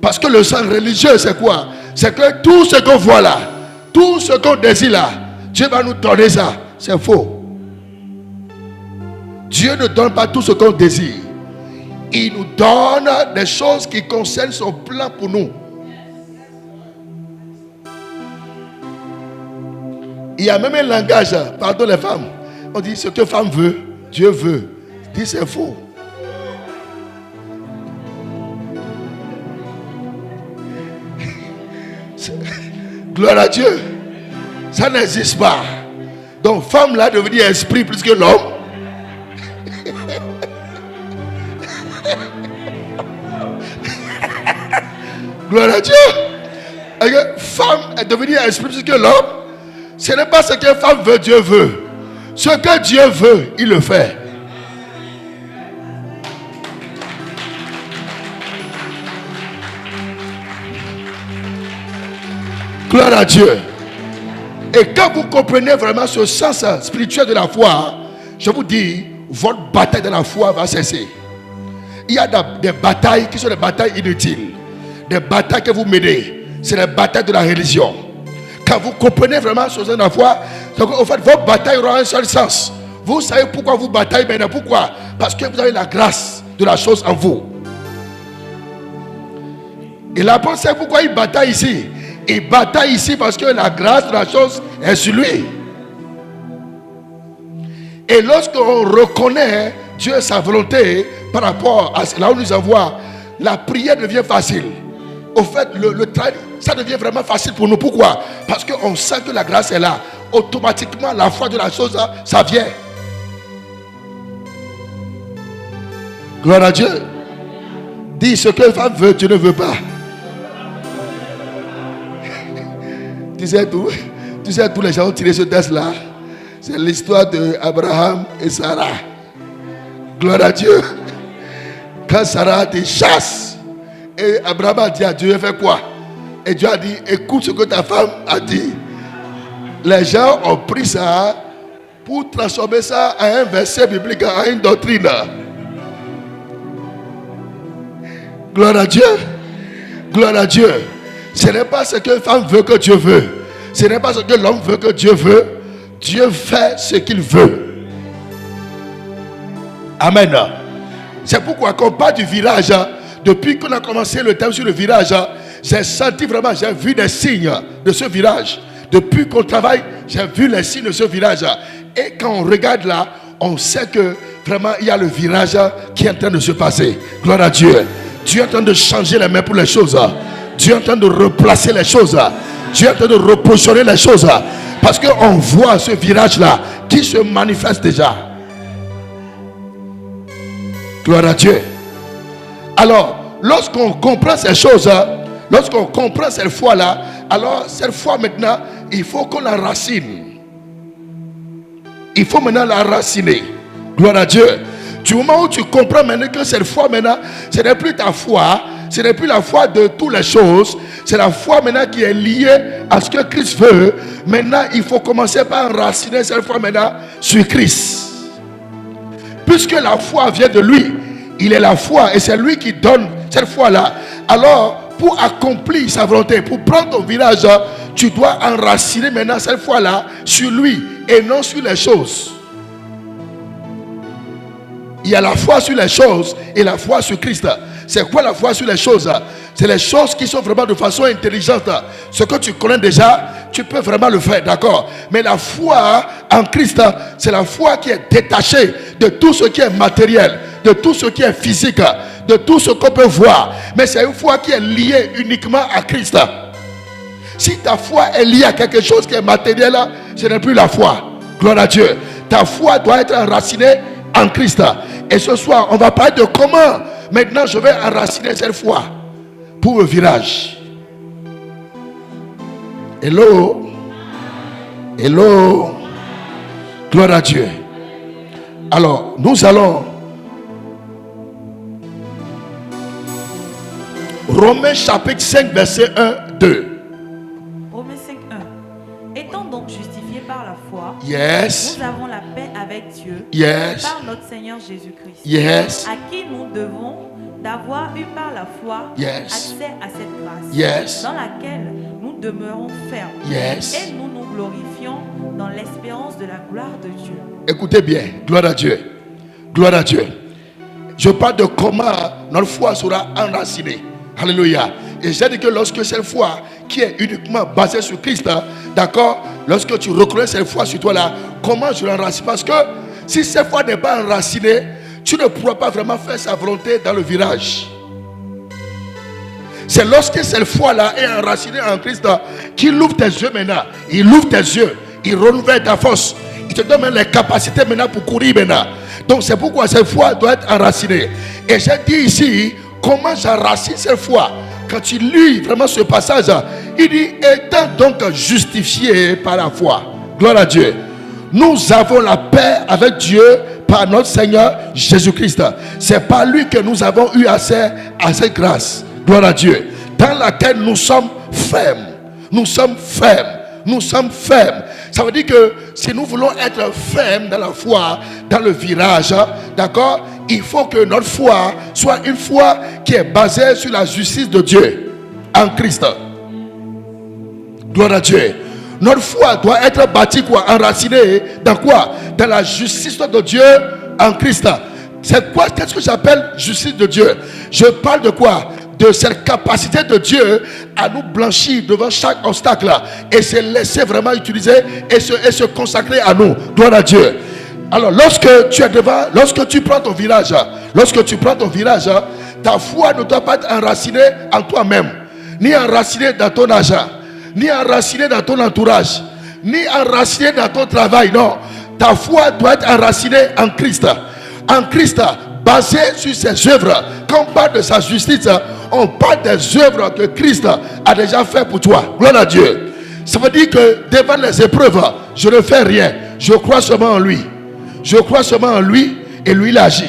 Parce que le sens religieux c'est quoi? C'est que tout ce qu'on voit là, tout ce qu'on désire là, Dieu va nous donner ça. C'est faux. Dieu ne donne pas tout ce qu'on désire. Il nous donne des choses qui concernent son plan pour nous. Il y a même un langage, pardon les femmes. On dit ce que femme veut, Dieu veut. Dit c'est faux. Gloire à Dieu. Ça n'existe pas. Donc femme là devenir esprit plus que l'homme. Gloire à Dieu. Et que femme est devenue esprit plus que l'homme. Ce n'est pas ce que femme veut, Dieu veut. Ce que Dieu veut, il le fait. Gloire à Dieu. Et quand vous comprenez vraiment ce sens spirituel de la foi, je vous dis, votre bataille de la foi va cesser. Il y a des batailles qui sont des batailles inutiles. Des batailles que vous menez. C'est les batailles de la religion. Quand vous comprenez vraiment ce sens de la foi, en fait, votre bataille aura un seul sens. Vous savez pourquoi vous bataillez maintenant. Pourquoi? Parce que vous avez la grâce de la chose en vous. Et l'apôtre sait pourquoi il bataille ici. Il bataille ici parce que la grâce de la chose est sur lui. Et lorsqu'on reconnaît Dieu sa volonté par rapport à là où nous envoie, la prière devient facile. Au fait, le travail, ça devient vraiment facile pour nous. Pourquoi? Parce qu'on sent que la grâce est là. Automatiquement, la foi de la chose, ça vient. Gloire à Dieu. Dis ce que femme veut, Dieu ne veut pas. Tu sais, tous les gens ont tiré ce test-là. C'est l'histoire d'Abraham et Sarah. Gloire à Dieu. Quand Sarah a dit chasse, et Abraham a dit à Dieu, fais quoi? Et Dieu a dit, écoute ce que ta femme a dit. Les gens ont pris ça pour transformer ça en un verset biblique, en une doctrine. Gloire à Dieu. Gloire à Dieu. Ce n'est pas ce que la femme veut que Dieu veut. Ce n'est pas ce que l'homme veut que Dieu veut. Dieu fait ce qu'il veut. Amen. C'est pourquoi quand on parle du virage, depuis qu'on a commencé le thème sur le virage, j'ai senti vraiment, j'ai vu des signes de ce virage. Depuis qu'on travaille, j'ai vu les signes de ce virage. Et quand on regarde là, on sait que vraiment il y a le virage qui est en train de se passer. Gloire à Dieu. Dieu est en train de changer les mains pour les choses. Dieu est en train de replacer les choses. Dieu est en train de repositionner les choses. Parce qu'on voit ce virage-là qui se manifeste déjà. Gloire à Dieu. Alors, lorsqu'on comprend ces choses, lorsqu'on comprend cette foi-là, alors cette foi maintenant, il faut qu'on la racine. Il faut maintenant la raciner. Gloire à Dieu. Du moment où tu comprends maintenant que cette foi maintenant, ce n'est plus ta foi, ce n'est plus la foi de toutes les choses, c'est la foi maintenant qui est liée à ce que Christ veut. Maintenant, il faut commencer par enraciner cette foi maintenant sur Christ. Puisque la foi vient de lui, il est la foi et c'est lui qui donne cette foi-là. Alors, pour accomplir sa volonté, pour prendre ton virage, tu dois enraciner maintenant cette foi-là sur lui et non sur les choses. Il y a la foi sur les choses et la foi sur Christ. C'est quoi la foi sur les choses? C'est les choses qui sont vraiment de façon intelligente. Ce que tu connais déjà, tu peux vraiment le faire, d'accord? Mais la foi en Christ, c'est la foi qui est détachée de tout ce qui est matériel, de tout ce qui est physique, de tout ce qu'on peut voir. Mais c'est une foi qui est liée uniquement à Christ. Si ta foi est liée à quelque chose qui est matériel, ce n'est plus la foi. Gloire à Dieu. Ta foi doit être enracinée en Christ. Et ce soir, on va parler de comment maintenant je vais enraciner cette foi pour le virage. Hello. Hello. Gloire à Dieu. Alors, nous allons Romains chapitre 5, verset 1, 2. Romains 5, 1. Étant donc justifiés par la foi, Yes. nous avons la paix avec Dieu Yes. par notre Seigneur Jésus-Christ, Yes. à qui nous devons d'avoir eu par la foi Yes. accès à cette grâce, Yes. dans laquelle nous demeurons fermes, Yes. et nous nous glorifions dans l'espérance de la gloire de Dieu. Écoutez bien, gloire à Dieu. Gloire à Dieu. Je parle de comment notre foi sera enracinée. Alléluia. Et j'ai dit que lorsque cette foi qui est uniquement basée sur Christ, d'accord, lorsque tu reconnais cette foi sur toi là, comment je l'enracine? Parce que si cette foi n'est pas enracinée, tu ne pourras pas vraiment faire sa volonté dans le virage. C'est lorsque cette foi-là est enracinée en Christ qu'il ouvre tes yeux maintenant. Il ouvre tes yeux. Il renouvelle ta force. Il te donne les capacités maintenant pour courir maintenant. Donc c'est pourquoi cette foi doit être enracinée. Et j'ai dit ici, comment j'enracine cette foi? Quand tu lis vraiment ce passage, il dit, étant donc justifié par la foi. Gloire à Dieu. Nous avons la paix avec Dieu par notre Seigneur Jésus-Christ. C'est par lui que nous avons eu accès à cette grâce. Gloire à Dieu. Dans laquelle nous sommes fermes. Nous sommes fermes. Nous sommes fermes. Ça veut dire que si nous voulons être fermes dans la foi, dans le virage, d'accord, il faut que notre foi soit une foi qui est basée sur la justice de Dieu en Christ. Gloire à Dieu. Notre foi doit être bâtie quoi? Enracinée dans quoi? Dans la justice de Dieu en Christ. C'est quoi? Qu'est-ce que j'appelle justice de Dieu? Je parle de quoi? De cette capacité de Dieu à nous blanchir devant chaque obstacle et se laisser vraiment utiliser et se consacrer à nous. Gloire à Dieu. Alors lorsque tu es devant, lorsque tu prends ton virage, ta foi ne doit pas être enracinée en toi-même, ni enracinée dans ton argent, ni enracinée dans ton entourage, ni enracinée dans ton travail. Non, ta foi doit être enracinée en Christ. En Christ, basée sur ses œuvres. Quand on parle de sa justice, on parle des œuvres que Christ a déjà fait pour toi. Gloire à Dieu. Ça veut dire que devant les épreuves, je ne fais rien. Je crois seulement en lui. Je crois seulement en lui et lui il agit.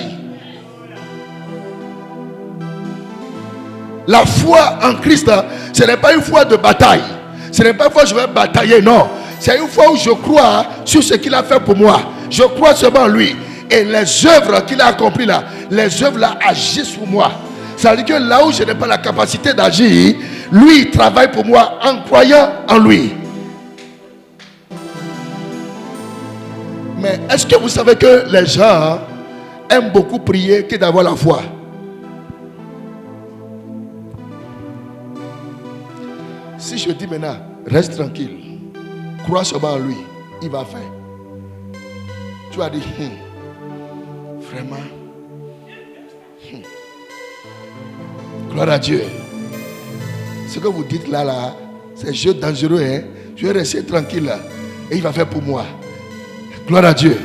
La foi en Christ, ce n'est pas une foi de bataille. Ce n'est pas une foi où je vais batailler, non. C'est une fois où je crois sur ce qu'il a fait pour moi. Je crois seulement en lui. Et les œuvres qu'il a accomplies là, les œuvres là agissent pour moi. Ça veut dire que là où je n'ai pas la capacité d'agir, lui il travaille pour moi en croyant en lui. Mais est-ce que vous savez que les gens aiment beaucoup prier que d'avoir la foi? Si je dis maintenant, reste tranquille, crois seulement en lui, il va faire. Tu vas dire, vraiment, gloire à Dieu. Ce que vous dites là, c'est un jeu dangereux. Hein? Je vais rester tranquille là, et il va faire pour moi. Gloire à Dieu.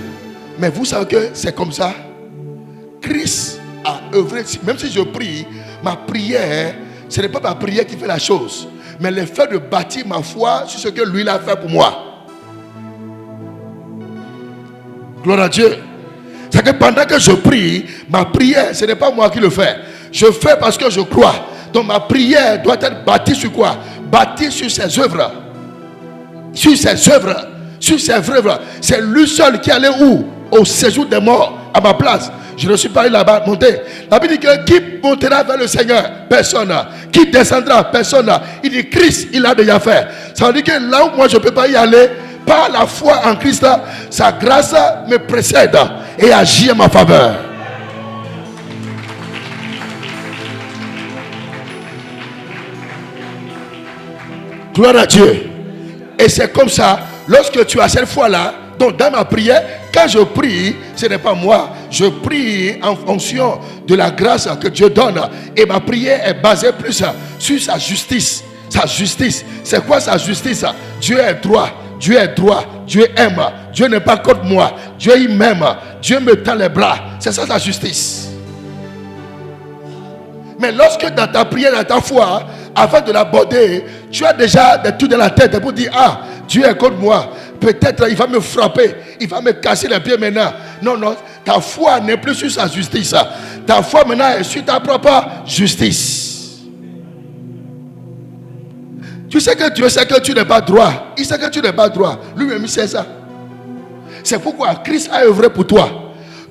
Mais vous savez que c'est comme ça. Christ a œuvré. Même si je prie, ma prière, ce n'est pas ma prière qui fait la chose, mais le fait de bâtir ma foi sur ce que lui a fait pour moi. Gloire à Dieu. C'est que pendant que je prie, ma prière, ce n'est pas moi qui le fais. Je fais parce que je crois. Donc ma prière doit être bâtie sur quoi? Bâtie sur ses œuvres. Sur ses œuvres. Sur ses œuvres. C'est lui seul qui allait où? Au séjour des morts, à ma place. Je ne suis pas allé là-bas monter. La Bible dit que qui montera vers le Seigneur? Personne. Qui descendra? Personne. Il dit Christ, il a déjà fait. Ça veut dire que là où moi je ne peux pas y aller, par la foi en Christ, sa grâce me précède et agit en ma faveur. Gloire à Dieu. Et c'est comme ça, lorsque tu as cette foi-là, donc dans ma prière, quand je prie, ce n'est pas moi. Je prie en fonction de la grâce que Dieu donne. Et ma prière est basée plus sur sa justice. Sa justice. C'est quoi sa justice? Dieu est droit. Dieu est droit. Dieu aime. Dieu n'est pas contre moi. Dieu il m'aime. Dieu me tend les bras. C'est ça sa justice. Mais lorsque dans ta prière, dans ta foi, avant de l'aborder, tu as déjà des trucs dans la tête pour dire, ah, Dieu est contre moi. Peut-être il va me frapper, il va me casser les pieds maintenant. Non, non, ta foi n'est plus sur sa justice. Ta foi maintenant est sur ta propre justice. Tu sais que Dieu sait que tu n'es pas droit. Il sait que tu n'es pas droit. Lui-même, il sait ça. C'est pourquoi Christ a œuvré pour toi.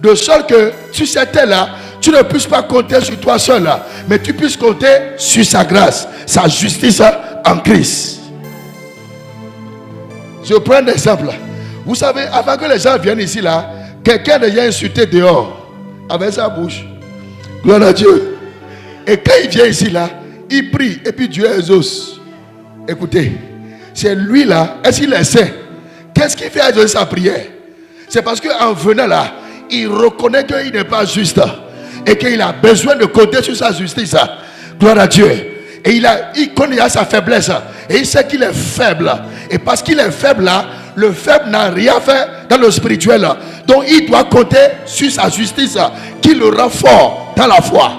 De sorte que tu sais là, tu ne puisses pas compter sur toi seul, mais tu puisses compter sur sa grâce, sa justice en Christ. Je prends un exemple. Vous savez, avant que les gens viennent ici, là, quelqu'un déjà insulté dehors avec sa bouche. Gloire à Dieu. Et quand il vient ici, là, il prie et puis Dieu exauce. Écoutez, c'est lui là, est-ce qu'il essaie? Qu'est-ce qu'il fait avec sa prière? C'est parce qu'en venant là, il reconnaît qu'il n'est pas juste et qu'il a besoin de compter sur sa justice. Gloire à Dieu. Et il connaît sa faiblesse et il sait qu'il est faible. Et parce qu'il est faible là, le faible n'a rien fait dans le spirituel. Donc il doit compter sur sa justice qui le rend fort dans la foi.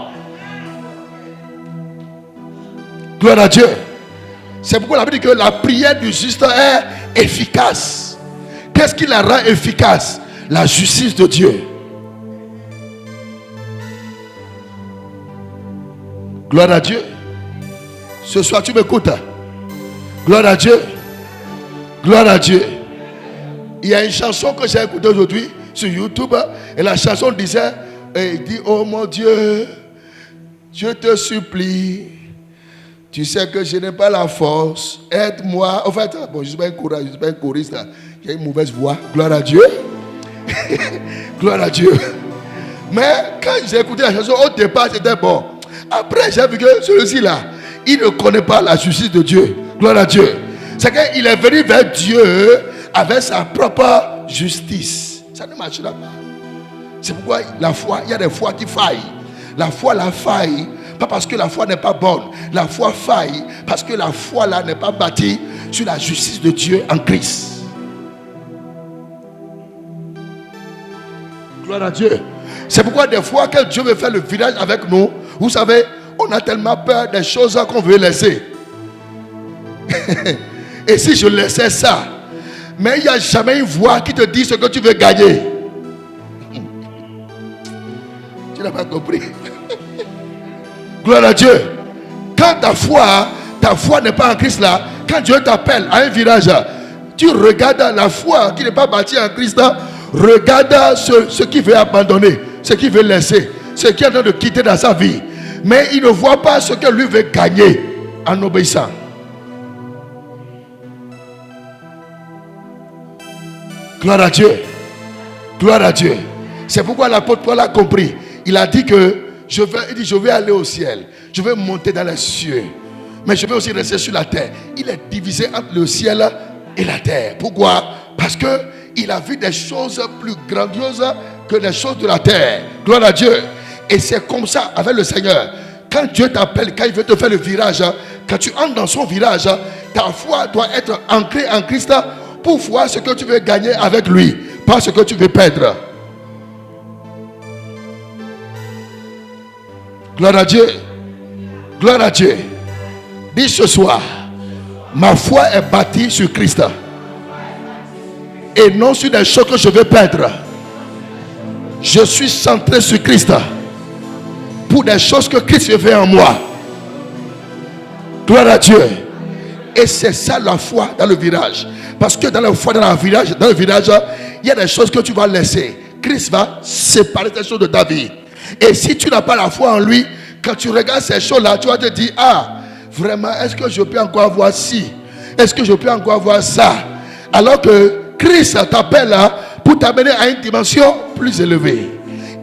Gloire à Dieu. C'est pourquoi la Bible dit que la prière du juste est efficace. Qu'est-ce qui la rend efficace? La justice de Dieu. Gloire à Dieu. Ce soir tu m'écoutes. Gloire à Dieu. Gloire à Dieu. Il y a une chanson que j'ai écoutée aujourd'hui sur YouTube. Et la chanson disait, il dit, oh mon Dieu, je te supplie. Tu sais que je n'ai pas la force. Aide-moi. En fait, bon, je ne suis pas un choriste. J'ai une mauvaise voix. Gloire à Dieu. Gloire à Dieu. Mais quand j'ai écouté la chanson, au départ, c'était bon. Après, j'ai vu que celui-ci là, il ne connaît pas la justice de Dieu. Gloire à Dieu. C'est qu'il est venu vers Dieu avec sa propre justice. Ça ne marchera pas. C'est pourquoi la foi, il y a des fois qui faillent. La foi la faille. Pas parce que la foi n'est pas bonne. La foi faille parce que la foi là n'est pas bâtie sur la justice de Dieu en Christ. Gloire à Dieu. C'est pourquoi des fois quand Dieu veut faire le village avec nous, vous savez, on a tellement peur des choses qu'on veut laisser. Et si je laissais ça, mais il n'y a jamais une voix qui te dit ce que tu veux gagner. Tu n'as pas compris. Gloire à Dieu. Quand ta foi n'est pas en Christ là, quand Dieu t'appelle à un virage, tu regardes la foi qui n'est pas bâtie en Christ là, regarde ce qu'il veut abandonner, ce qu'il veut laisser, ce qu'il est en train de quitter dans sa vie. Mais il ne voit pas ce que lui veut gagner en obéissant. Gloire à Dieu. Gloire à Dieu. C'est pourquoi l'apôtre Paul a compris. Il a dit que je vais aller au ciel. Je vais monter dans les cieux. Mais je vais aussi rester sur la terre. Il est divisé entre le ciel et la terre. Pourquoi? Parce qu'il a vu des choses plus grandioses que les choses de la terre. Gloire à Dieu. Et c'est comme ça avec le Seigneur. Quand Dieu t'appelle, quand il veut te faire le virage, quand tu entres dans son virage, ta foi doit être ancrée en Christ pour voir ce que tu veux gagner avec lui, pas ce que tu veux perdre. Gloire à Dieu. Gloire à Dieu. Dis ce soir, ma foi est bâtie sur Christ et non sur des choses que je veux perdre. Je suis centré sur Christ pour des choses que Christ veut faire en moi. Gloire à Dieu. Et c'est ça la foi dans le virage. Parce que dans la foi, dans le virage, il y a des choses que tu vas laisser. Christ va séparer ces choses de ta vie. Et si tu n'as pas la foi en lui, quand tu regardes ces choses-là, tu vas te dire, ah, vraiment, est-ce que je peux encore avoir ci? Est-ce que je peux encore avoir ça? Alors que Christ t'appelle là pour t'amener à une dimension plus élevée.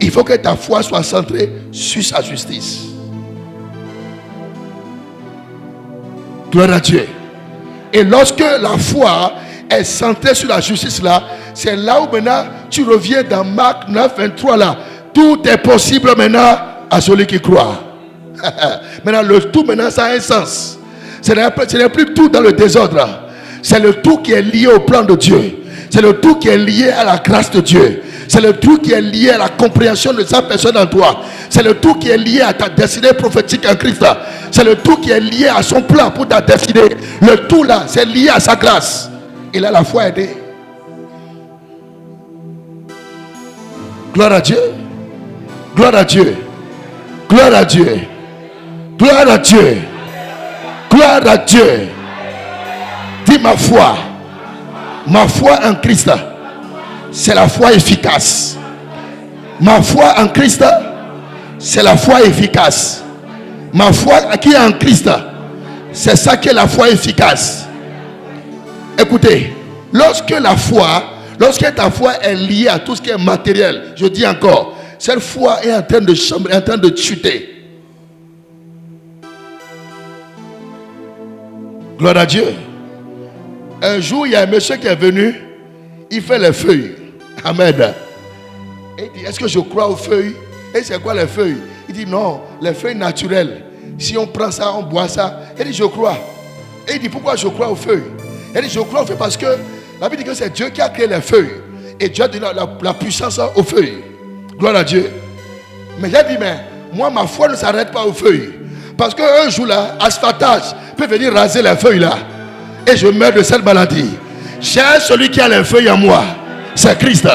Il faut que ta foi soit centrée sur sa justice. Gloire à Dieu. Et lorsque la foi est centrée sur la justice là, c'est là où maintenant tu reviens dans Marc 9, 23 là. Tout est possible maintenant à celui qui croit. Maintenant le tout maintenant ça a un sens. Ce n'est plus tout dans le désordre. C'est le tout qui est lié au plan de Dieu. C'est le tout qui est lié à la grâce de Dieu. C'est le tout qui est lié à la compréhension de sa personne en toi. C'est le tout qui est lié à ta destinée prophétique en Christ. C'est le tout qui est lié à son plan pour ta destinée. Le tout là, c'est lié à sa grâce. Et là, la foi est aidée. Gloire à Dieu. Gloire à Dieu. Gloire à Dieu. Gloire à Dieu. Gloire à Dieu. Dis ma foi. Ma foi en Christ, c'est la foi efficace. Ma foi en Christ, c'est la foi efficace. Ma foi qui est en Christ, c'est ça qui est la foi efficace. Écoutez, lorsque la foi Lorsque ta foi est liée à tout ce qui est matériel, je dis encore, cette foi est en train de chambrer, en train de chuter. Gloire à Dieu. Un jour, il y a un monsieur qui est venu, il fait les feuilles. Amen. Et il dit, est-ce que je crois aux feuilles? Et c'est quoi les feuilles? Il dit, non, les feuilles naturelles. Si on prend ça, on boit ça. Il dit, je crois. Et il dit, pourquoi je crois aux feuilles? Il dit, je crois aux feuilles parce que la Bible dit que c'est Dieu qui a créé les feuilles. Et Dieu a donné la puissance aux feuilles. Gloire à Dieu. Mais j'ai dit, mais moi, ma foi ne s'arrête pas aux feuilles. Parce qu'un jour là, asphatage peut venir raser les feuilles là. Et je meurs de cette maladie. J'ai celui qui a les feuilles en moi. C'est Christ.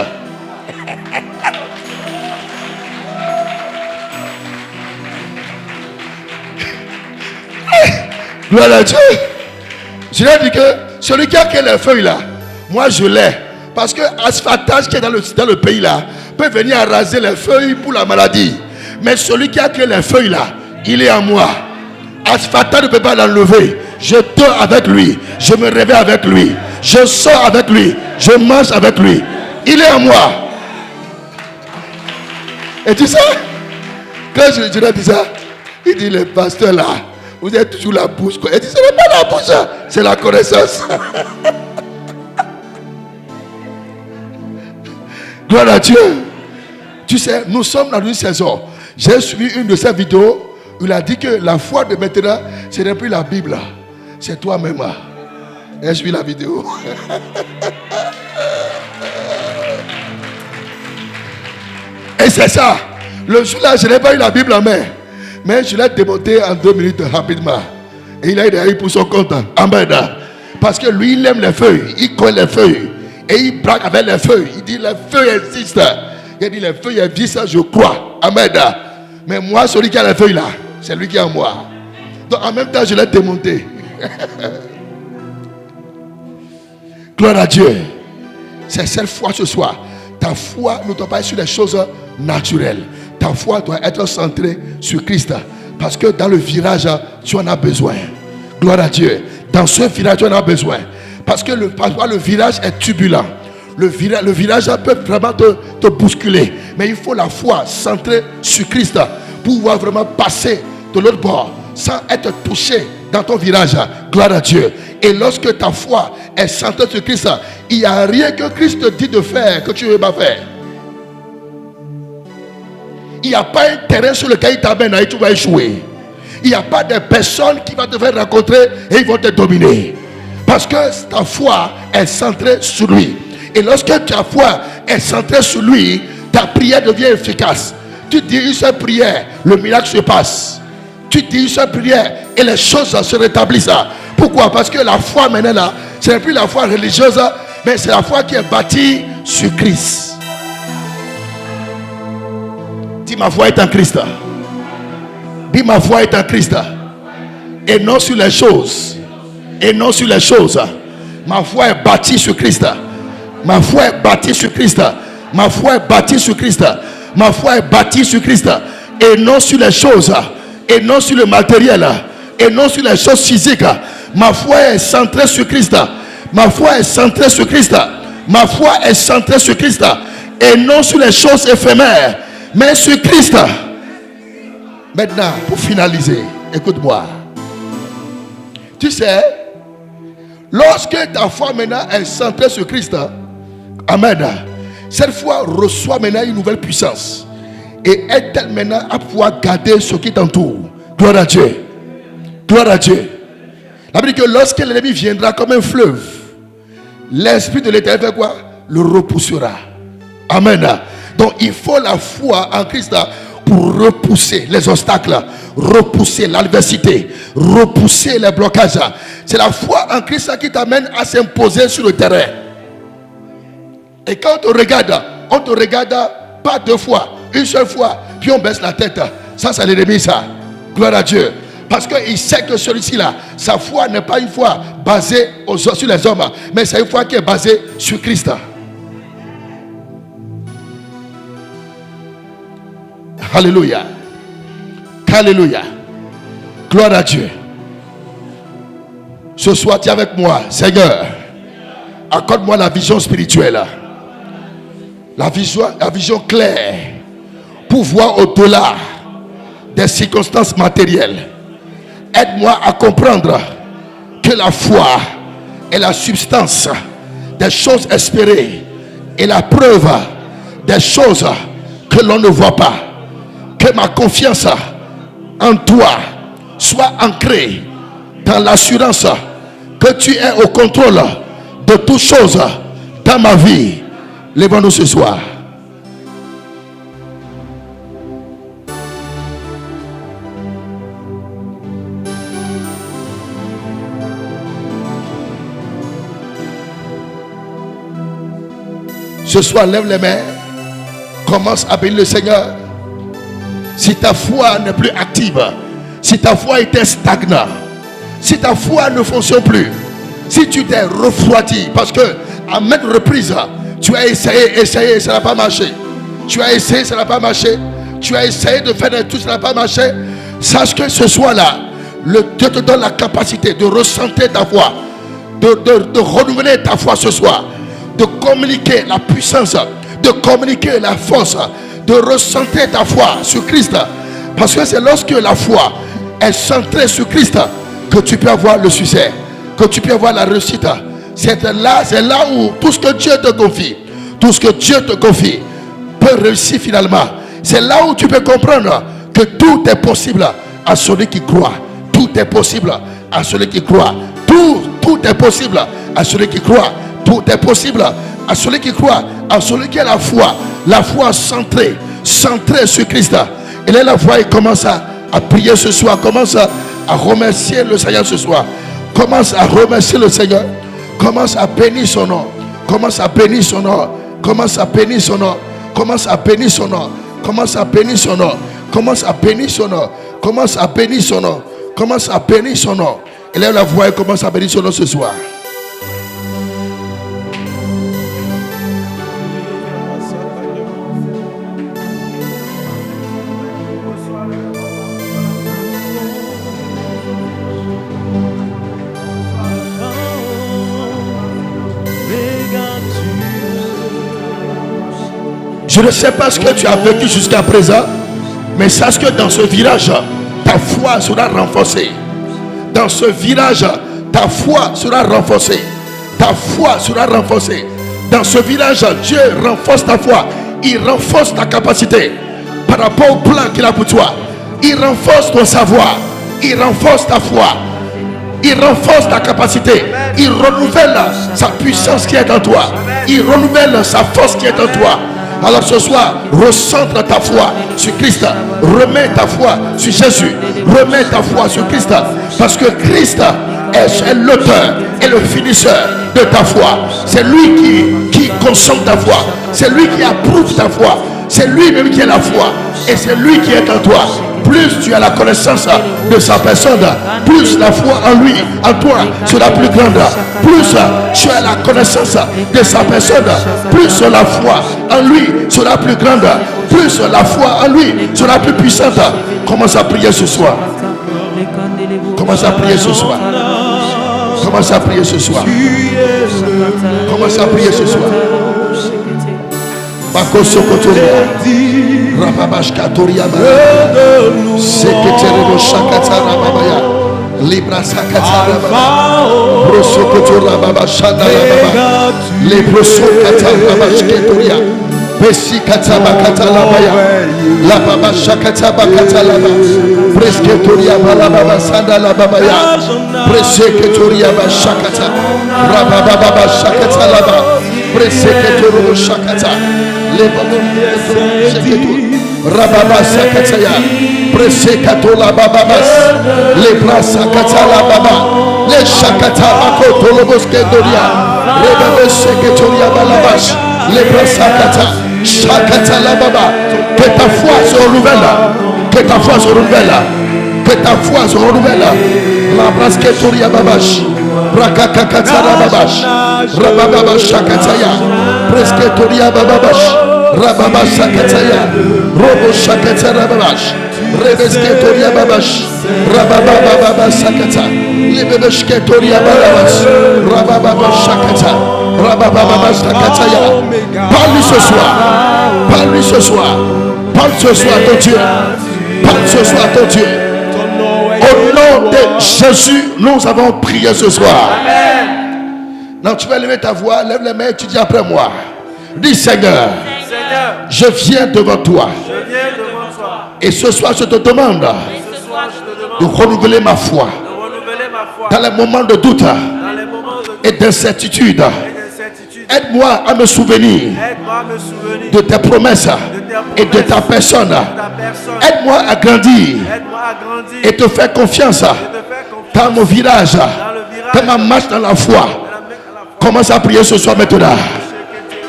Gloire à Dieu. Je lui ai dit que celui qui a créé les feuilles là, moi je l'ai. Parce que asphatage qui est dans le pays là peut venir raser les feuilles pour la maladie. Mais celui qui a créé les feuilles là, il est en moi. Asphatage ne peut pas l'enlever. Je dors avec lui. Je me réveille avec lui. Je sors avec lui. Je mange avec lui. Il est en moi. Et tu sais, quand je lui ai dit ça, il dit, le pasteur là, vous êtes toujours la bouche. Quoi. Il dit, ce n'est pas la bouche, c'est la connaissance. Gloire à Dieu. Tu sais, nous sommes dans une saison. J'ai suivi une de ses vidéos où il a dit que la foi de maintenant, ce n'est plus la Bible. C'est toi-même. Et je suis la vidéo. Et c'est ça. Le jour là, je n'ai pas eu la Bible en main. Mais je l'ai démonté en 2 minutes rapidement. Et il a eu pour son compte. Amen. Parce que lui, il aime les feuilles. Il connaît les feuilles. Et il braque avec les feuilles. Il dit, les feuilles existent. Il dit, les feuilles existent, je crois. Amen. Mais moi, celui qui a les feuilles là, c'est lui qui est en moi. Donc en même temps, je l'ai démonté. Gloire à Dieu. C'est cette foi ce soir. Ta foi ne doit pas être sur les choses naturelles. Ta foi doit être centrée sur Christ. Parce que dans le virage, tu en as besoin. Gloire à Dieu. Dans ce virage, tu en as besoin. Parce que le virage est turbulent. Le virage peut vraiment te bousculer. Mais il faut la foi centrée sur Christ pour pouvoir vraiment passer de l'autre bord sans être touché dans ton virage. Gloire à Dieu. Et lorsque ta foi est centrée sur Christ, il n'y a rien que Christ te dit de faire que tu ne veux pas faire. Il n'y a pas un terrain sur lequel il t'amène et tu vas échouer. Il n'y a pas de personnes qui vont te faire rencontrer et ils vont te dominer. Parce que ta foi est centrée sur lui. Et lorsque ta foi est centrée sur lui, ta prière devient efficace. Tu dis une seule prière, le miracle se passe. Tu dis une seule prière et les choses se rétablissent. Pourquoi? Parce que la foi maintenant là, ce n'est plus la foi religieuse, mais c'est la foi qui est bâtie sur Christ. Dis, ma foi est en Christ. Dis, ma foi est en Christ. Et non sur les choses. Et non sur les choses. Ma foi est bâtie sur Christ. Ma foi est bâtie sur Christ. Ma foi est bâtie sur Christ. Ma foi est bâtie sur Christ. Et non sur les choses. Et non sur le matériel. Et non sur les choses physiques. Ma foi est centrée sur Christ. Ma foi est centrée sur Christ. Ma foi est centrée sur Christ. Et non sur les choses éphémères, mais sur Christ. Maintenant, pour finaliser, écoute-moi. Tu sais, lorsque ta foi maintenant est centrée sur Christ, amen, cette foi reçoit maintenant une nouvelle puissance. Et aide-t-elle maintenant à pouvoir garder ce qui t'entoure. Gloire à Dieu. Gloire à Dieu. La Bible dit que lorsque l'ennemi viendra comme un fleuve, l'Esprit de l'Éternel fait quoi? Le repoussera. Amen. Donc il faut la foi en Christ pour repousser les obstacles, repousser l'adversité, repousser les blocages. C'est la foi en Christ qui t'amène à s'imposer sur le terrain. Et quand on te regarde pas 2 fois, une seule fois, puis on baisse la tête. Ça, c'est l'ennemi, ça. Gloire à Dieu. Parce qu'il sait que celui-ci là, sa foi n'est pas une foi basée sur les hommes, mais c'est une foi qui est basée sur Christ. Alléluia. Alléluia. Gloire à Dieu. Ce soir, tu es avec moi. Seigneur, accorde-moi la vision spirituelle la vision claire pour voir au-delà des circonstances matérielles. Aide-moi à comprendre que la foi est la substance des choses espérées et la preuve des choses que l'on ne voit pas. Que ma confiance en toi soit ancrée dans l'assurance que tu es au contrôle de toutes choses dans ma vie. Lèvons-nous ce soir. Ce soir, lève les mains. Commence à bénir le Seigneur. Si ta foi n'est plus active, si ta foi était stagnante, si ta foi ne fonctionne plus, si tu t'es refroidi, parce que à maintes reprises, tu as essayé, ça n'a pas marché. Tu as essayé, ça n'a pas marché. Tu as essayé de faire tout, ça n'a pas marché. Sache que ce soir-là, le Dieu te donne la capacité de ressentir ta foi, de renouveler ta foi ce soir, de communiquer la puissance, de communiquer la force, de ressentir ta foi sur Christ. Parce que c'est lorsque la foi est centrée sur Christ que tu peux avoir le succès, que tu peux avoir la réussite. C'est là où tout ce que Dieu te confie, peut réussir finalement. C'est là où tu peux comprendre que tout est possible à celui qui croit. Tout est possible à celui qui croit. Tout est possible à celui qui croit. Tout est possible à celui qui croit, à celui qui a la foi centrée sur Christ. Et là, la foi, il commence à prier ce soir, commence à remercier le Seigneur ce soir. Commence à remercier le Seigneur. Commence à bénir son nom. Commence à bénir son nom. Commence à bénir son nom. Commence à bénir son nom. Commence à bénir son nom. Commence à bénir son nom. Commence à bénir son nom. Commence à bénir son nom. Et là, la voix, elle commence à bénir son nom ce soir. Je ne sais pas ce que tu as vécu jusqu'à présent, mais sache que dans ce virage, ta foi sera renforcée. Dans ce virage, ta foi sera renforcée. Ta foi sera renforcée. Dans ce virage, Dieu renforce ta foi. Il renforce ta capacité par rapport au plan qu'il a pour toi. Il renforce ton savoir. Il renforce ta foi. Il renforce ta capacité. Il renouvelle sa puissance qui est en toi. Il renouvelle sa force qui est en toi. Alors ce soir, recentre ta foi sur Christ. Remets ta foi sur Jésus. Remets ta foi sur Christ. Parce que Christ est l'auteur et le finisseur de ta foi. C'est lui qui consomme ta foi. C'est lui qui approuve ta foi. C'est lui-même qui est la foi. Et c'est lui qui est en toi. Plus tu as la connaissance de sa personne, plus la foi en lui, en toi, sera plus grande. Plus tu as la connaissance de sa personne, plus la foi en lui sera plus grande. Plus la foi en lui sera plus puissante. Commence à prier ce soir. Commence à prier ce soir. Commence à prier ce soir. Commence à prier ce soir. Bakoso Kotoria, Rababash Katoria, Sekretary Shakatara Babaya, Libra Sakatara Baba, Broso Kotora Baba Shandala Baba, Lebroso Katara Bashketoria, Besi Kataba Katalabaya, La Baba Shakataba Katalaba, Presketoria Balababa Sandala Babaya, Preseketoria Bashakata, Rababa Shakatalaba, Preseketoro Shakata. Rababa Sakataya, Presekatola Bababas, Lebra Sakatala Baba, Le Shakata Bako Tolobos Kedoria, Rebebe Seketoria Balabash, Lebra Sakata, Shakatala Baba, que ta foi se renouvelle, que ta foi se renouvelle, que ta foi se renouvelle, La Brasketoria Babash, Brakakatala Babash, Rababa Shakataya, Presketoria Bababash, Rababa Shakataya, Robo Shakatara Babash, Rebesketoria Babash, Rababa Baba Sakata, Libebesketoria Babash, Rababa Shakata, Parle-lui ce soir. Parle-lui ce soir. Parle ce soir à ton Dieu. Parle ce soir à ton Dieu. Au nom de Jésus, nous avons prié ce soir. Non, tu vas lever ta voix, lève les mains et tu dis après moi. Dis Seigneur, je viens devant toi. Et ce soir, je te demande de renouveler ma foi. Dans les moments de doute et d'incertitude, aide-moi à me souvenir de tes promesses et de ta personne. Aide-moi à grandir et te faire confiance dans mon virage, dans ma marche dans la foi. Commence à prier ce soir maintenant.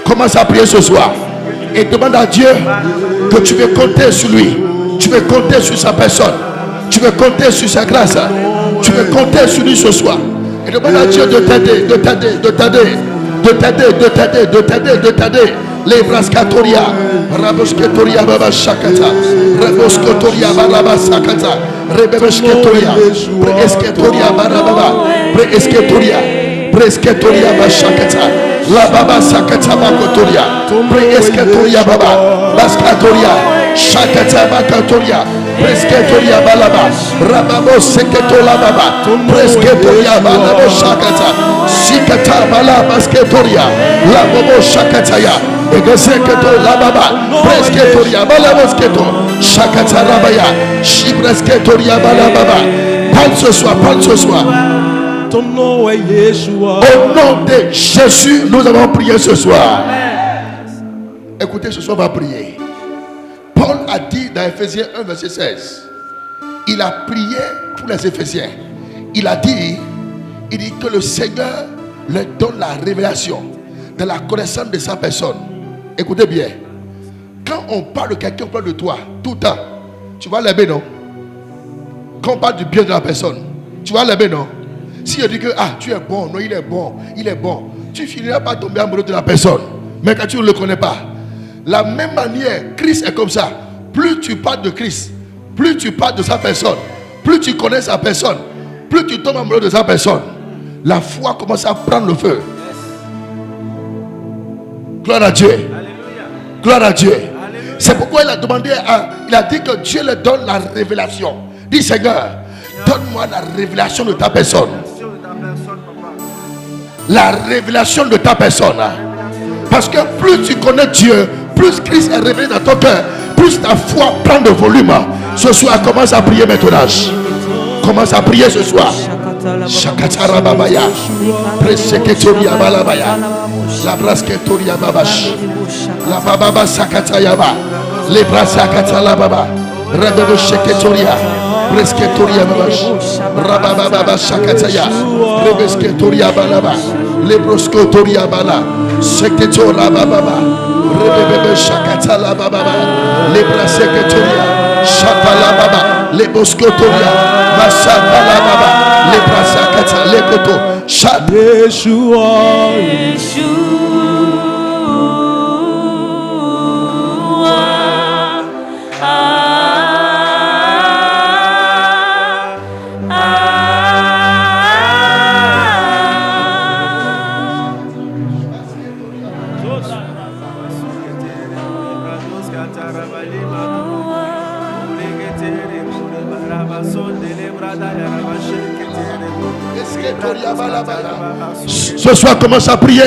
Commence à prier ce soir. Et demande à Dieu que tu veux compter sur lui. Tu veux compter sur sa personne. Tu veux compter sur sa grâce. Tu veux compter sur lui ce soir. Et demande à Dieu de t'aider, de t'aider, de t'aider. De t'aider, de t'aider, de t'aider, de t'aider. Les braskatoria, rabosketoria baba shakata, raboskotoria baba sakata, rebebesketoria, preesketoria baba, preesketoria, preesketoria baba shakata, la baba sakata bakotoria, preesketoria baba, baskatoria, shakata bakatoria, presketoria balaba, rababo seketola baba, presketoria balabo shakata. Sikata bala basketoria, la bobo shakataya, egeseketo la baba, presketoria bala basketo, shakata rabaya, shibresketoria bala baba. Parle ce soir, parle ce soir. Ton nom est Yeshua. Au nom de Jésus, nous avons prié ce soir. Écoutez, ce soir on va prier. Paul a dit dans Ephésiens 1 verset 16, il a prié pour les Éphésiens. Il dit que le Seigneur leur donne la révélation de la connaissance de sa personne. Écoutez bien. Quand on parle de quelqu'un, on parle de toi tout le temps. Tu vas l'aimer, non? Quand on parle du bien de la personne, tu vas l'aimer, non? Si on dit que tu es bon, non, il est bon, il est bon, tu finiras par tomber amoureux de la personne. Mais quand tu ne le connais pas, la même manière, Christ est comme ça. Plus tu parles de Christ, plus tu parles de sa personne, plus tu connais sa personne, plus tu tombes amoureux de sa personne, la foi commence à prendre le feu. Gloire à Dieu. Gloire à Dieu. C'est pourquoi il a demandé, il a dit que Dieu lui donne la révélation. Dis Seigneur, donne-moi la révélation de ta personne. La révélation de ta personne. Parce que plus tu connais Dieu, plus Christ est révélé dans ton cœur, plus ta foi prend de volume. Ce soir, commence à prier maintenant. Commence à prier ce soir. Shakatara babaya, preseketoria balabaya, la brasketoria babash, la bababa sakatayaba, les brasakatala baba, rebebe sheketoria, presketoria babash, rabababa sakataya, rebesketoria balaba, les broskotoria bala, seketora bababa, rebebe shakatala bababa, les braseketoria, shatala baba, les boskotoria. Masakala baba, les brasakata, les koto, chat. Yeshua. Ce soir, commence à prier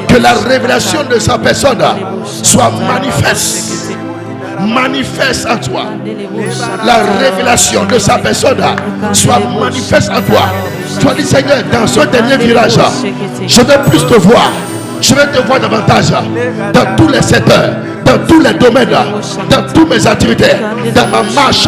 que la révélation de sa personne soit manifeste. Manifeste en toi. La révélation de sa personne soit manifeste en toi. Tu dis Seigneur, dans ce dernier virage, je veux plus te voir. Je vais te voir davantage dans tous les secteurs, dans tous les domaines, dans toutes mes activités, dans ma marche.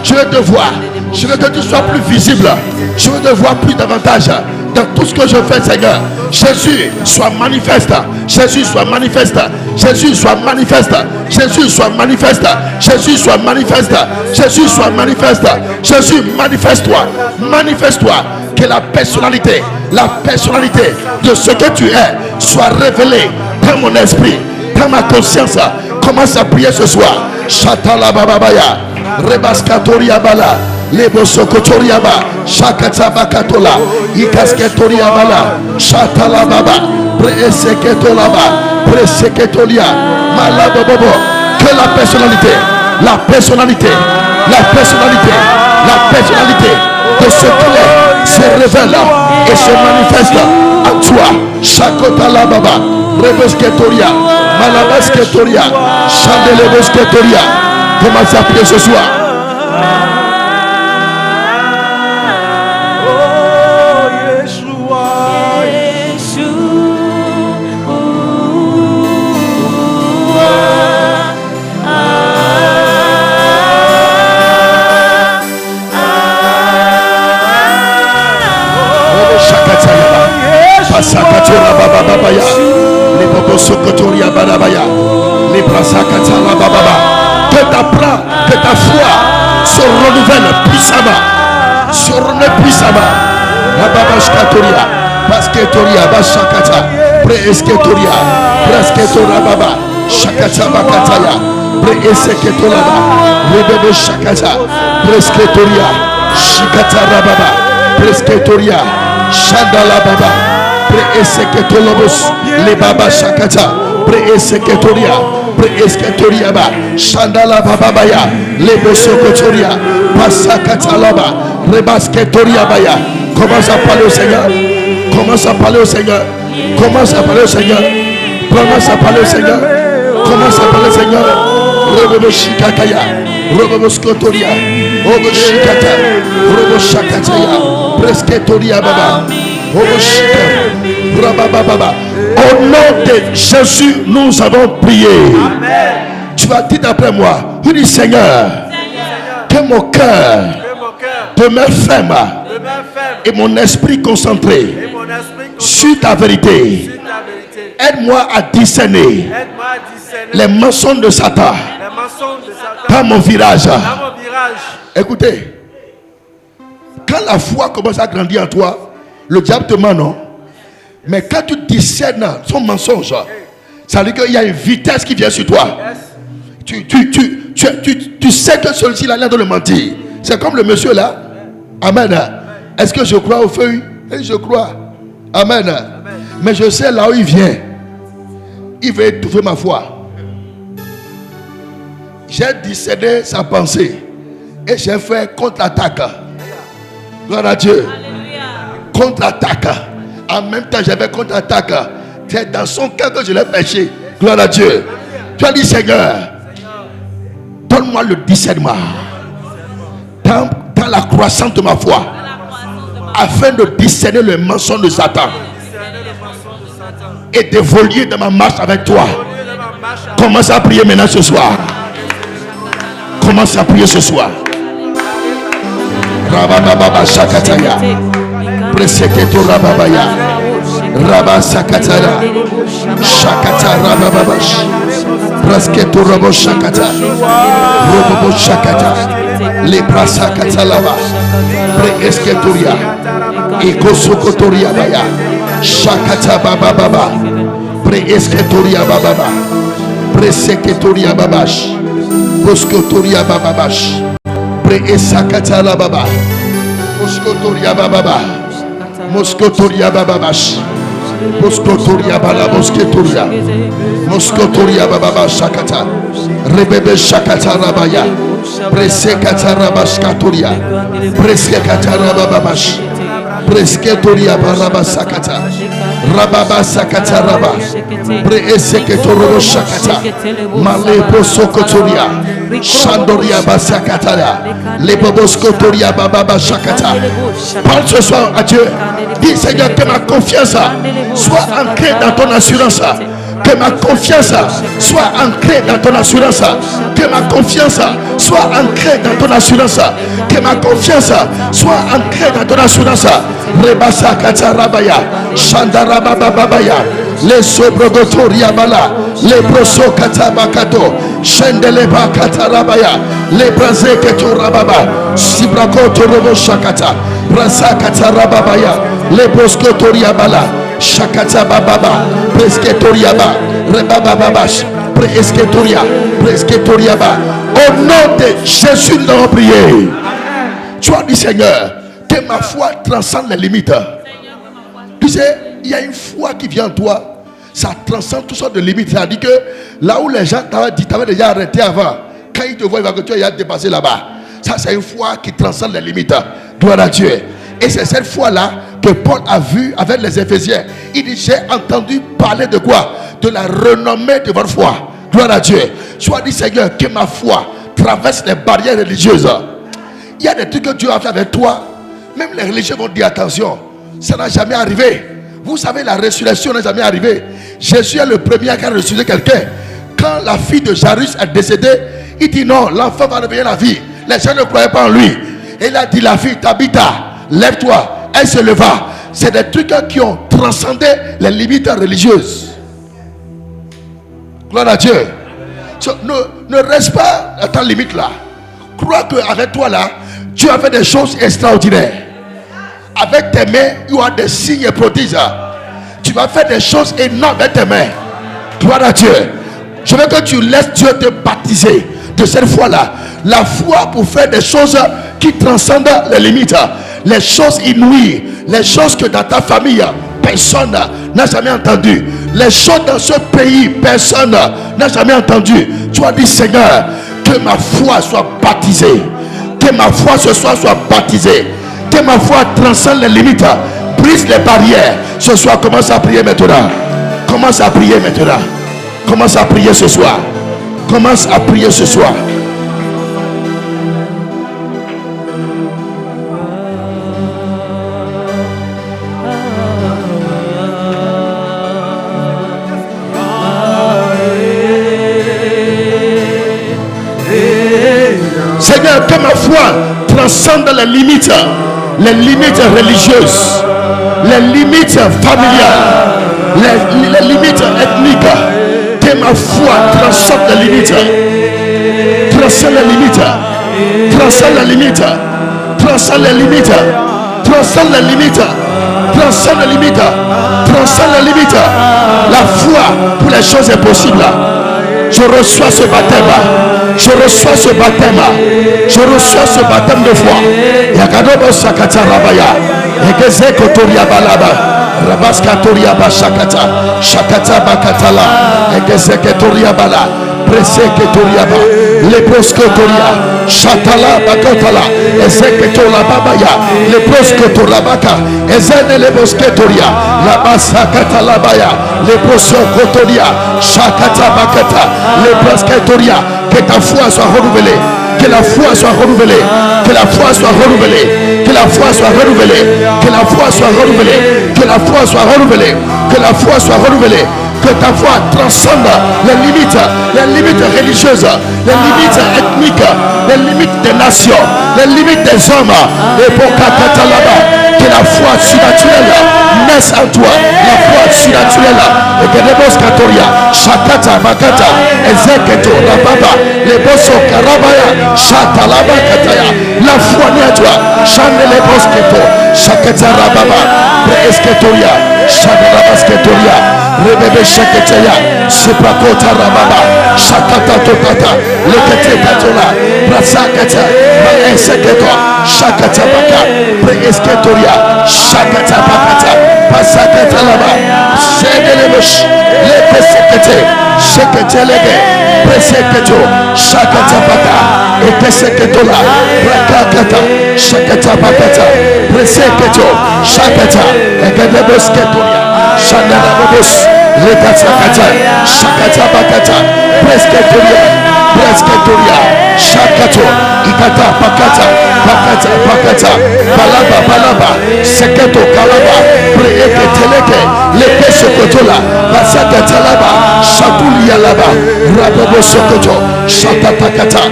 Je veux te voir. Je veux que tu sois plus visible. Je veux te voir plus davantage dans tout ce que je fais, Seigneur. Jésus, sois manifeste. Jésus, sois manifeste. Jésus, sois manifeste. Jésus, sois manifeste. Jésus, sois manifeste. Jésus, sois manifeste. Jésus, manifeste-toi. Manifeste-toi. Que la personnalité de ce que tu es soit révélée dans mon esprit, dans ma conscience. Commence à prier ce soir. Shatala bababaya, rebaskatoria bala, lebo sokotoriaba, shakata bakatola, ikasketoria bala, shatala baba, Preseketolaba, Preseketolia, Malabobobo. Que la personnalité de ce clé se révèle et se manifeste en toi. Shakotala Baba, Rebesketoria, Malabesketoria, Chandelebesketoria. Commence à prier ce soir. Pasakatora bababaya, les bobosokotoria badabaya, les brasakatala bababa. Que ta foi se renouvelle puissamment, Rababashkatoria, Basketoria, Bashakata, Preesketoria, Brasketora baba, Shakata bakataya, Preeseketolaba, Rebebe Shakata, Presketoria, Shikata rababa, Presketoria, Shandala baba. Pre-eseketolobos, le baba shakata, pre-eseketoria, pre-esketoria ba, shandala babaya, le bosokotoria, pasakatalaba, rebasketoria baya. Commence à parler au Seigneur. Commence à parler au Seigneur. Commence à parler au Seigneur. Commence à parler au Seigneur. Commence à parler au Seigneur. Robo shikataya, robo skotoria, robo shikata, robo shakataya, presketoria baba. Au nom de Jésus, nous avons prié. Amen. Tu vas dire d'après moi, tu dis Seigneur, que mon cœur demeure ferme et mon esprit concentré sur ta vérité. Aide-moi à discerner les mensonges de Satan dans mon virage. Écoutez, quand la foi commence à grandir en toi, le diable te ment, non? Mais quand tu discernes son mensonge, ça veut dire qu'il y a une vitesse qui vient sur toi. Tu sais que celui-ci a l'air de le mentir. C'est comme le monsieur là. Amen. Est-ce que je crois aux feuilles? Je crois. Amen. Mais je sais là où il vient. Il veut étouffer ma foi. J'ai discerné sa pensée et j'ai fait contre-attaque. Gloire à Dieu. Contre-attaque. En même temps, j'avais contre-attaque. C'est dans son cœur que je l'ai péché. Gloire à Dieu. Tu as dit, Seigneur, donne-moi le discernement dans la croissance de ma foi, afin de discerner le mensonge de Satan et d'évoluer dans ma marche avec toi. Commence à prier maintenant ce soir. Commence à prier ce soir. Rabababa Shakataya. Preseketo Rababaya, Rabba Sakatara, Shakata Rababash, Prasketo Rabo Shakata, Robo Shakata, Lepra Sakatalaba, Preesketoria, Ekosokotoria Baya, Shakata Bababa, Preesketoria Bababa, Preseketoria Babash, Proskotoria Bababash, Preesakata Lababa, Proskotoria Bababa. Moscotoria bababash, Moscotoria balabosquetoria, Moscotoria bababa shakata, Rebebe shakata rabaya, Presekata rabashkatoria, Preskekata rababash, Presketoria balabasakata, Rababa sakata raba, Preeseketoro shakata, Male posokotoria, Chandoria basakata, Leboboscotoria bababa shakata. Parle ce soir à Dieu. Dis Seigneur, que ma confiance soit ancrée dans ton assurance. Que ma confiance soit ancrée dans ton assurance. Que ma confiance soit ancrée dans ton assurance. Que ma confiance soit ancrée dans ton assurance. Rebasa katarabaya, Shandaraba babaya, les sobrogotoria bala, les broso katabakato, Shendeleba katarabaya, les brase keturababa, Sibrakoto robo shakata, Brasa katarababaya, les broskotoria bala, Shakata bababa, Presketoria Rebababash, Presketoria ba. Au nom de Jésus, nous avons prié. Tu as dit Seigneur, que ma foi transcende les limites. Tu sais, il y a une foi qui vient en toi. Ça transcende toutes sortes de limites. C'est-à-dire que là où les gens t'avaient déjà arrêté avant, quand ils te voient, ils vont que tu as dépassé là-bas. Ça, c'est une foi qui transcende les limites. Gloire à Dieu. Et c'est cette foi-là que Paul a vu avec les Éphésiens. Il dit, j'ai entendu parler de quoi? De la renommée de votre foi. Gloire à Dieu. Soit dit, Seigneur, que ma foi traverse les barrières religieuses. Il y a des trucs que Dieu a fait avec toi. Même les religieux vont dire, attention, ça n'a jamais arrivé. Vous savez, la résurrection n'est jamais arrivée. Jésus est le premier qui a ressuscité quelqu'un. Quand la fille de Jairus est décédée, il dit non, l'enfant va revenir à la vie. Les gens ne croyaient pas en lui. Et il a dit, la fille, Tabitha, lève-toi. Elle se leva. C'est des trucs qui ont transcendé les limites religieuses. Gloire à Dieu. Ne reste pas à ta limite là. Crois qu'avec toi là, Dieu a fait des choses extraordinaires. Avec tes mains, il y aura des signes et prodiges. Tu vas faire des choses énormes avec tes mains. Gloire à Dieu. Je veux que tu laisses Dieu te baptiser de cette foi-là. La foi pour faire des choses qui transcendent les limites. Les choses inouïes. Les choses que dans ta famille, personne n'a jamais entendu. Les choses dans ce pays, personne n'a jamais entendu. Tu as dit, Seigneur, que ma foi soit baptisée. Que ma foi ce soir soit baptisée. Que ma foi transcende les limites. Brise les barrières. Ce soir, commence à prier maintenant. Commence à prier maintenant. Commence à prier ce soir. Commence à prier ce soir. Seigneur, que ma foi transcende les limites religieuses, les limites familiales, les limites ethniques. Que ma foi transcende les limites, transcende les limites, transcende les limites, transcende les limites, transcende les limites, transcende les limites, transcende les limites. La foi pour les choses impossibles. Je reçois ce baptême. Je reçois ce baptême. Je reçois ce baptême de foi. Yakadobo sakata rabaya. Egeze kotoria balaba. Rabaskatoria bashakata. Shakata bakatala. Egeze kotoria bala. Presse kotoria ba. Leproskotoria. Shatala bakotala. Ezeketola babaya. Leproskotola baka. Ezene leproskotoria. Labasakata labaya. Leproskotoria. Shakata bakata. Leproskotoria. Que ta foi soit renouvelée. Que la foi soit renouvelée. Que la foi soit renouvelée. Que la foi soit renouvelée. Que la foi soit renouvelée. Que la foi soit renouvelée. Que la foi soit renouvelée. Que ta foi transcende les limites religieuses, les limites ethniques, les limites des nations, les limites des hommes. Et pour Kakatalaba, que la foi surnaturelle naisse en toi. La foi surnaturelle. Et que les bosses Katoria, Shakata, Bakata, Ezeketo, Rababa, les bosses Karabaya, Shatalaba Kataya. La foi naît en toi. Chane les bosses Keto, Shakata Rababa, Preesketoria, Shadarabasketoria. Rebebe Shaketaya, Sepakota Rababa, Shakata Tokata, Lekete Katola, Brasakata, Maeseketo, Shakata Baka, Preesketoria, Shakata Bakata, Pasakata Laba, Sedelebush, Lepesekete, Sheketelege, Preseketo, Shakata Baka, Ekeseketola, Brakakata, Shakata Bakata, Preseketo, Shakata, Ekedebosketoria. Shandarabos, Lekatsakata, Shakata Bakata, Presketoria, Shakato, Ikata, Pakata, Balaba, Seketo, Kalaba, Preeketeleke, Lepesokotola, Basakatalaba, Shatulia Laba, Rabobo Sokoto, Shatatakata,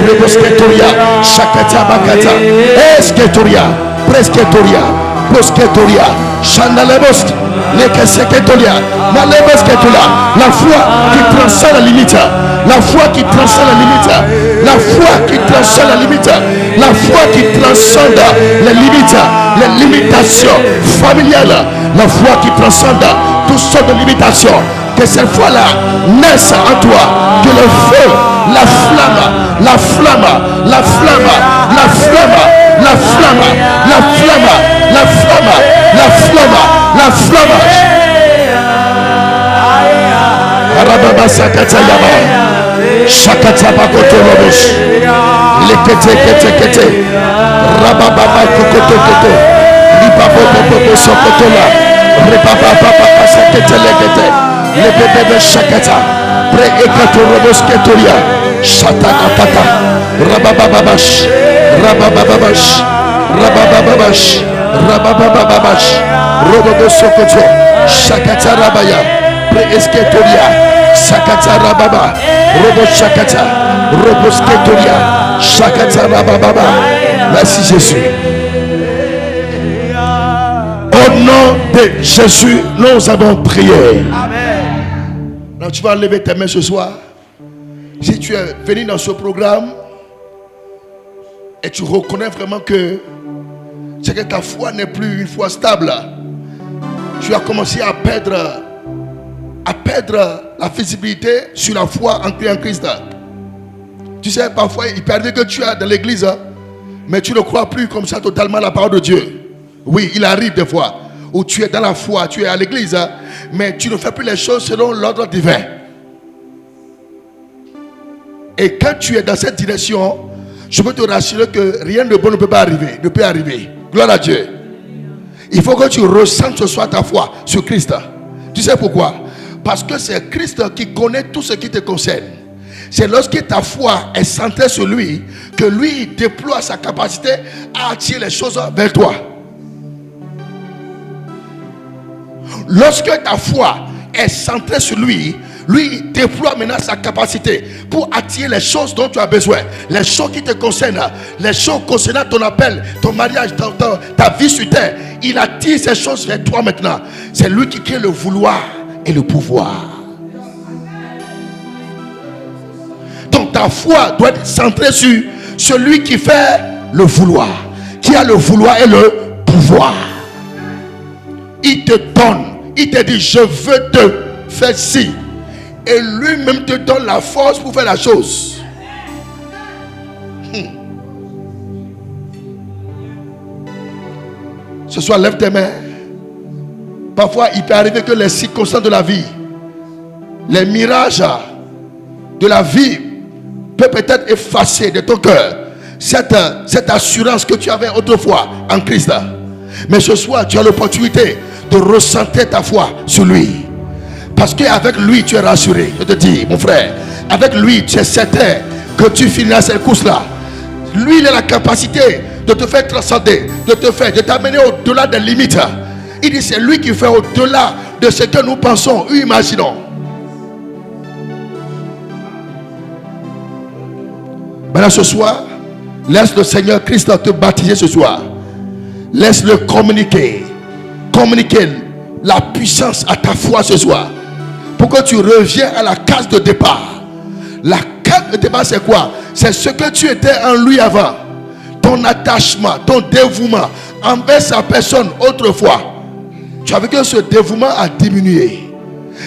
Rebosketoria, Shakata Bakata, Esketoria, Presketoria, Posketoria, Shandalebost. La foi qui transcende la limite, la foi qui transcende la limite, la foi qui transcende la limite, la foi qui transcende les limites, les limitations familiales, la foi qui transcende toutes sortes de limitations. Que cette foi-là naisse en toi, que le feu, la flamme, la flamme, la flamme, la flamme, la flamme, la flamme, la flamme, la flamme, la flamme. Rababa Sakata Yaba. Shakata Bakoto Robos. Lekete. Rababa Kokoto Koto. Libabo Bobo Sokotola. Rebaba Papa Sakete Legete. Lebebe Shakata. Pre Ekato Robos Ketoria. Shatana Tata. Rabababash. Rabababash. Rabababash. Rabababash. Robobo Sokoto. Shakata Rabaya. Pre Esketoria. Shakata Rababa. Robo Shakata. Robo Sketoria. Shakata Rababa. Merci Jésus. Au nom de Jésus, nous avons prié. Amen. Donc tu vas lever tes mains ce soir. Si tu es venu dans ce programme et tu reconnais vraiment que c'est que ta foi n'est plus une foi stable, tu as commencé à perdre la visibilité sur la foi en Christ. Tu sais, parfois il peut arriver que tu es dans l'église, mais tu ne crois plus comme ça totalement la parole de Dieu. Oui, il arrive des fois où tu es dans la foi, tu es à l'église, mais tu ne fais plus les choses selon l'ordre divin. Et quand tu es dans cette direction, je peux te rassurer que rien de bon ne peut pas arriver, ne peut arriver. Gloire à Dieu. Il faut que tu ressentes ce soir ta foi sur Christ. Tu sais pourquoi? Parce que c'est Christ qui connaît tout ce qui te concerne. C'est lorsque ta foi est centrée sur lui que lui déploie sa capacité à attirer les choses vers toi. Lorsque ta foi est centrée sur lui, lui déploie maintenant sa capacité pour attirer les choses dont tu as besoin, les choses qui te concernent, les choses concernant ton appel, ton mariage, ta vie sur terre. Il attire ces choses vers toi maintenant. C'est lui qui crée le vouloir et le pouvoir. Donc ta foi doit être centrée sur celui qui fait le vouloir, qui a le vouloir et le pouvoir. Il te donne, il te dit je veux te faire ci. Et lui-même te donne la force pour faire la chose. Ce soir, lève tes mains. Parfois, il peut arriver que les circonstances de la vie, les mirages de la vie peuvent peut-être effacer de ton cœur cette assurance que tu avais autrefois en Christ. Mais ce soir, tu as l'opportunité de ressentir ta foi sur lui. Parce qu'avec lui, tu es rassuré. Je te dis, mon frère, avec lui, tu es certain que tu finiras cette course-là. Lui, il a la capacité de te faire transcender, de t'amener au-delà des limites. Il dit, c'est lui qui fait au-delà de ce que nous pensons ou imaginons. Maintenant, ce soir, laisse le Seigneur Christ te baptiser ce soir. Laisse-le communiquer la puissance à ta foi ce soir. Pour que tu reviennes à la case de départ. La case de départ, c'est quoi? C'est ce que tu étais en lui avant. Ton attachement, ton dévouement envers sa personne autrefois. Tu as vu que ce dévouement a diminué.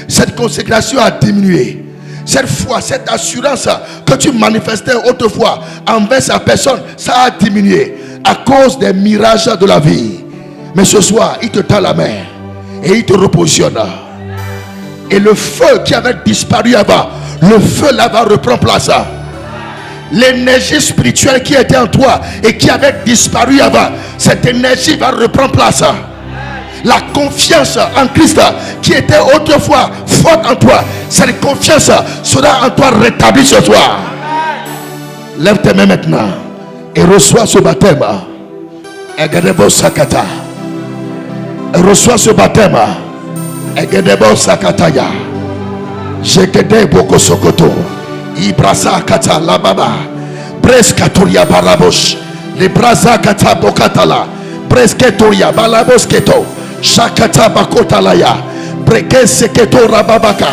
Cette consécration a diminué. Cette foi, cette assurance que tu manifestais autrefois envers sa personne, ça a diminué à cause des mirages de la vie. Mais ce soir, il te tend la main et il te repositionne. Et le feu qui avait disparu avant, le feu là-bas reprend place. L'énergie spirituelle qui était en toi et qui avait disparu avant, cette énergie va reprendre place. La confiance en Christ qui était autrefois forte en toi, cette confiance sera en toi rétablie ce soir. Lève tes mains maintenant et reçois ce baptême. Reçois ce baptême. Egedebo sakataya. Jekede boko sokoto. Ibrasa kata la baba. Breskatoria balabosh. Le brasa kata bokatala. Bresketoria balabos keto. Shakata bakotalaya. Breke seketo rababaka.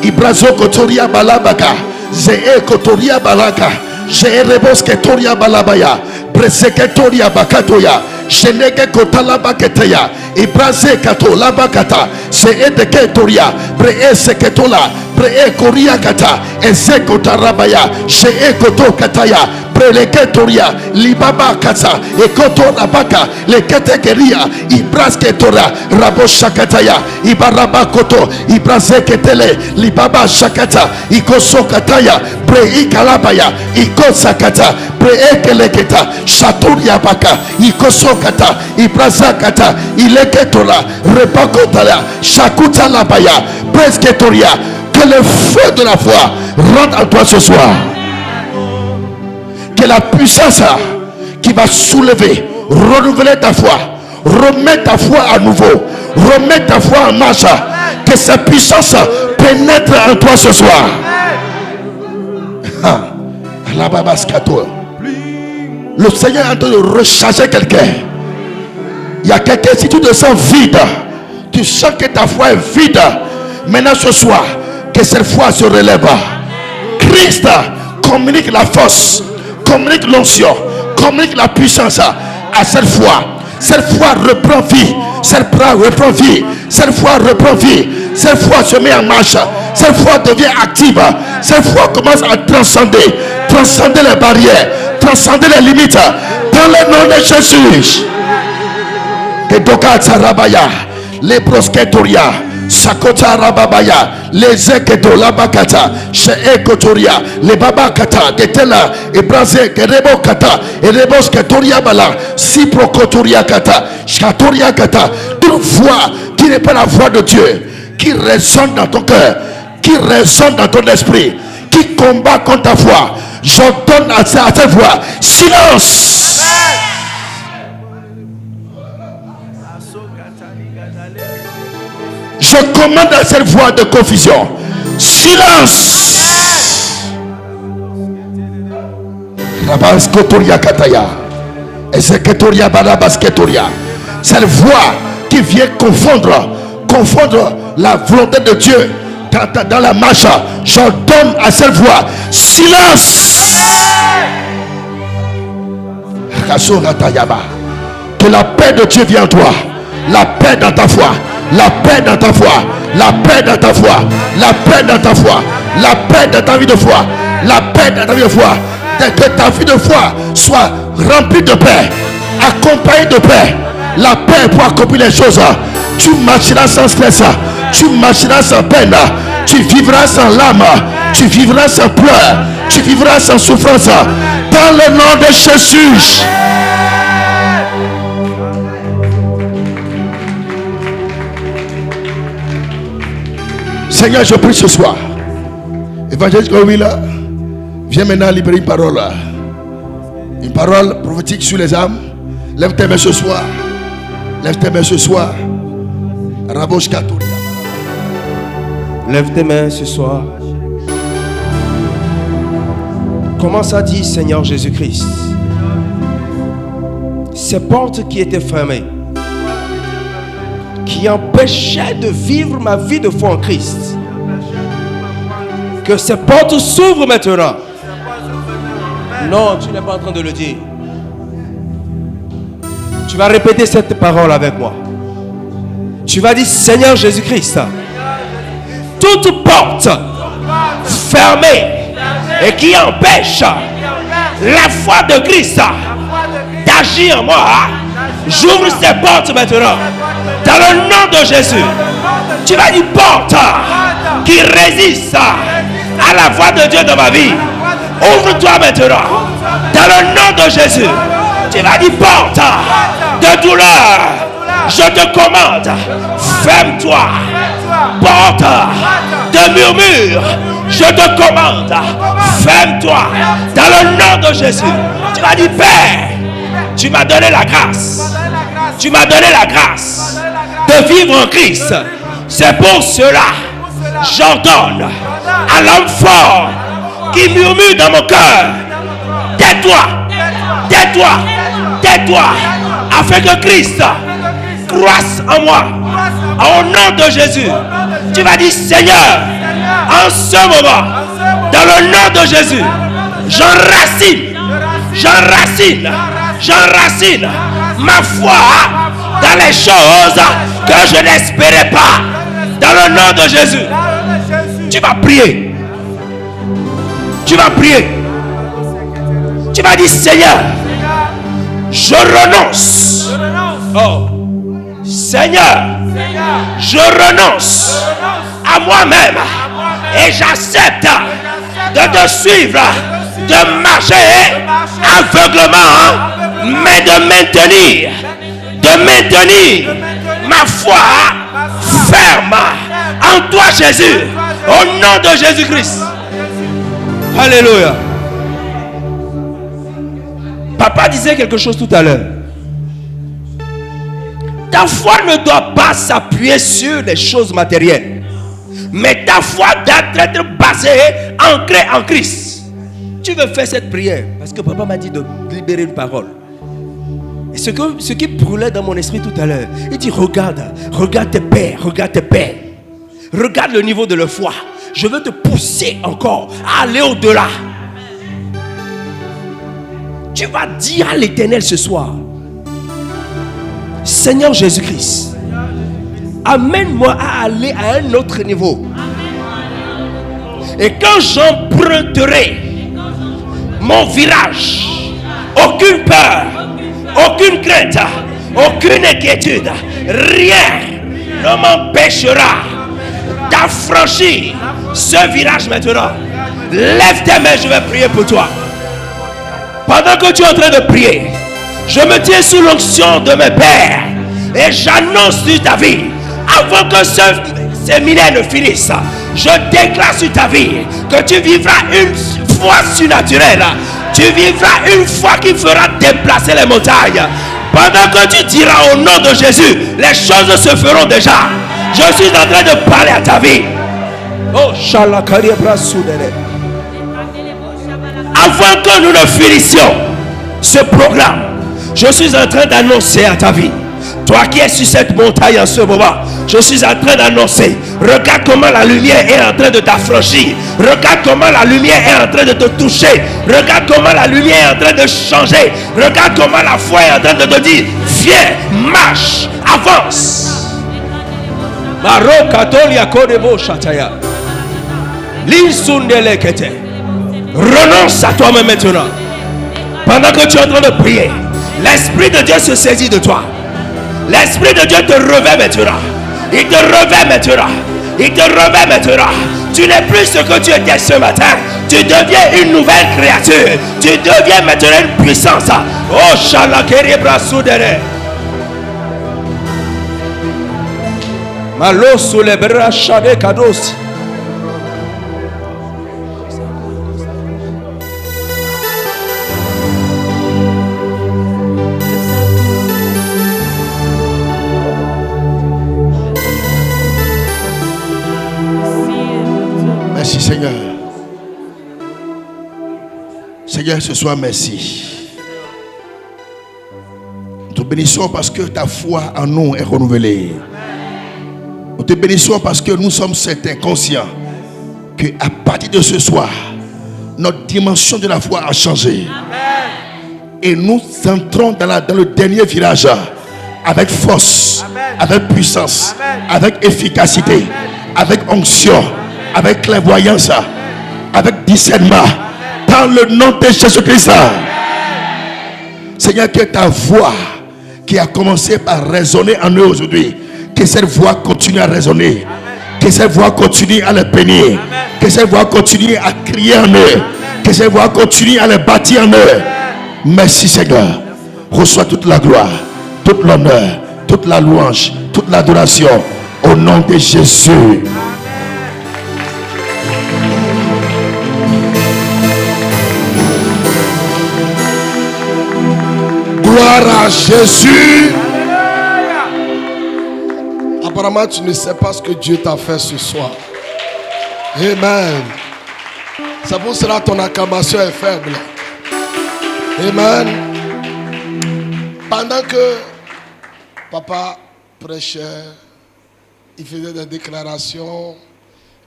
Ibrazo kotoria balabaka. Zee kotoria balaka. Jerebos ketoria balabaya. Breseketoria bakatoya. Sheneke kotala baketeya. Ibraze kato labakata. Se edeketoria. Bree seketola. Bree koria kata. Eze kotarabaya. Shee koto kataya. Preleketoria, Libaba Kata, Ekotora Baka, Leketekeria, Ibrasketora, Rabo Shakataya, Ibaraba Koto, Ibrazeketele, Libaba Shakata, Ikosokataya, Preikalabaya, Ikosakata, Preekeleketa, Shaturia Baka, Ikosokata, Ibrazakata, Ileketora, Repakotala, Shakuta Labaya, Presketoria. Que le feu de la foi rentre en toi ce soir. Que la puissance qui va soulever, renouveler ta foi, remettre ta foi à nouveau, remettre ta foi en marche, que cette puissance pénètre en toi ce soir. Le Seigneur est en train de recharger quelqu'un. Il y a quelqu'un, si tu te sens vide, tu sens que ta foi est vide. Maintenant ce soir, que cette foi se relève. Christ communique la force, communique l'onction, communique la puissance à cette foi. Cette foi reprend vie. Cette foi reprend vie. Cette foi reprend vie. Cette foi se met en marche. Cette foi devient active. Cette foi commence à transcender les barrières, transcender les limites. Dans le nom de Jésus. Et Doka Tsarabaya, les prosketoria. Sakota Rababaya, les Eketo, Labakata, Sheekotoria, les Babakata, Detela, et Brazé, Kerebo Kata, et Rebos Katoria Bala, Siprokotoria Kata, Shatoria Kata, une voix qui n'est pas la voix de Dieu, qui résonne dans ton cœur, qui résonne dans ton esprit, qui combat contre ta foi. J'ordonne à cette voix, silence! Je commande à cette voix de confusion. Silence. Rabaskotoria Kataya. Ezeketoria Balabasketoria. Cette voix qui vient confondre la volonté de Dieu dans la marche. J'ordonne à cette voix. Silence. Que la paix de Dieu vienne en toi. La paix dans ta foi. La paix dans ta foi, la paix dans ta foi, la paix dans ta foi, la paix dans ta vie de foi, la paix dans ta vie de foi. Que ta vie de foi soit remplie de paix, accompagnée de paix. La paix pour accomplir les choses. Tu marcheras sans stress, tu marcheras sans peine, tu vivras sans larmes, tu vivras sans pleurs, tu vivras sans souffrance. Dans le nom de Jésus. Seigneur, je prie ce soir. Évangéliste Gowila, viens maintenant libérer une parole. Une parole prophétique sur les âmes. Lève tes mains ce soir. Lève tes mains ce soir. Lève tes mains ce soir. Commence à dire, Seigneur Jésus-Christ, ces portes qui étaient fermées, qui empêchait de vivre ma vie de foi en Christ, que ces portes s'ouvrent maintenant. Non, tu n'es pas en train de le dire. Tu vas répéter cette parole avec moi. Tu vas dire, Seigneur Jésus-Christ, toute porte fermée et qui empêche la foi de Christ d'agir en moi, j'ouvre ces portes maintenant. Dans le nom de Jésus, tu vas dire porte qui résiste à la voix de Dieu dans ma vie. Ouvre-toi maintenant. Dans le nom de Jésus, tu vas dire porte de douleur. Je te commande, ferme-toi. Porte de murmure, je te commande, ferme-toi. Dans le nom de Jésus, tu vas dire Père, tu m'as donné la grâce. Tu m'as donné la grâce de vivre en Christ. C'est pour cela, j'ordonne à l'homme fort qui murmure dans mon cœur, tais-toi, tais-toi, tais-toi, afin que Christ croisse en moi. Au nom de Jésus, tu vas dire Seigneur, en ce moment, dans le nom de Jésus, j'enracine ma foi dans les choses que je n'espérais pas. Dans le nom de Jésus, tu vas prier. Tu vas prier. Tu vas dire, Seigneur, je renonce. Oh. Seigneur, je renonce à moi-même et j'accepte de te suivre, de marcher aveuglement, mais de maintenir ma foi ferme en toi, Jésus, au nom de Jésus-Christ. Alléluia. Papa disait quelque chose tout à l'heure. Ta foi ne doit pas s'appuyer sur les choses matérielles, mais ta foi doit être basée, ancrée en Christ. Tu veux faire cette prière parce que papa m'a dit de libérer une parole. Et ce qui brûlait dans mon esprit tout à l'heure, il dit regarde tes pères, regarde le niveau de leur foi. Je veux te pousser encore à aller au-delà. Tu vas dire à l'Éternel ce soir, Seigneur Jésus-Christ, amène-moi à aller à un autre niveau. Et quand j'emprunterai mon virage, aucune peur, aucune crainte, aucune inquiétude, rien ne m'empêchera d'affranchir ce virage maintenant. Lève tes mains, je vais prier pour toi. Pendant que tu es en train de prier, je me tiens sous l'onction de mes pères et j'annonce sur ta vie, avant que ce séminaire ne finisse, je déclare sur ta vie que tu vivras une foi surnaturelle. Tu vivras une foi qui fera déplacer les montagnes. Pendant que tu diras au nom de Jésus, les choses se feront déjà. Je suis en train de parler à ta vie. Oh, avant que nous ne finissions ce programme, je suis en train d'annoncer à ta vie, toi qui es sur cette montagne en ce moment, je suis en train d'annoncer, regarde comment la lumière est en train de t'affranchir, regarde comment la lumière est en train de te toucher, regarde comment la lumière est en train de changer, regarde comment la foi est en train de te dire, viens, marche, avance. Renonce à toi-même maintenant. Pendant que tu es en train de prier, l'Esprit de Dieu se saisit de toi. L'Esprit de Dieu te revêt maintenant. Il te revêt maintenant. Il te revêt maintenant. Tu n'es plus ce que tu étais ce matin. Tu deviens une nouvelle créature. Tu deviens maintenant une puissance. Oh, Shalakeri Brasudere. Malo sous bras chade kados. Merci Seigneur. Seigneur, ce soir, merci. Nous te bénissons parce que ta foi en nous est renouvelée. Nous te bénissons parce que nous sommes certains, conscients qu'à partir de ce soir, notre dimension de la foi a changé. Et nous entrons dans le dernier virage avec force, avec puissance, avec efficacité, avec onction, avec clairvoyance, avec discernement, dans le nom de Jésus-Christ. Seigneur, que ta voix qui a commencé par résonner en eux aujourd'hui, que cette voix continue à résonner, que cette voix continue à les bénir, que cette voix continue à crier en eux, que cette voix continue à les bâtir en eux. Merci Seigneur. Reçois toute la gloire, toute l'honneur, toute la louange, toute l'adoration au nom de Jésus. Gloire à Jésus. Apparemment, tu ne sais pas ce que Dieu t'a fait ce soir. Amen. C'est pour cela que ton acclamation est faible. Amen. Pendant que papa prêchait, il faisait des déclarations.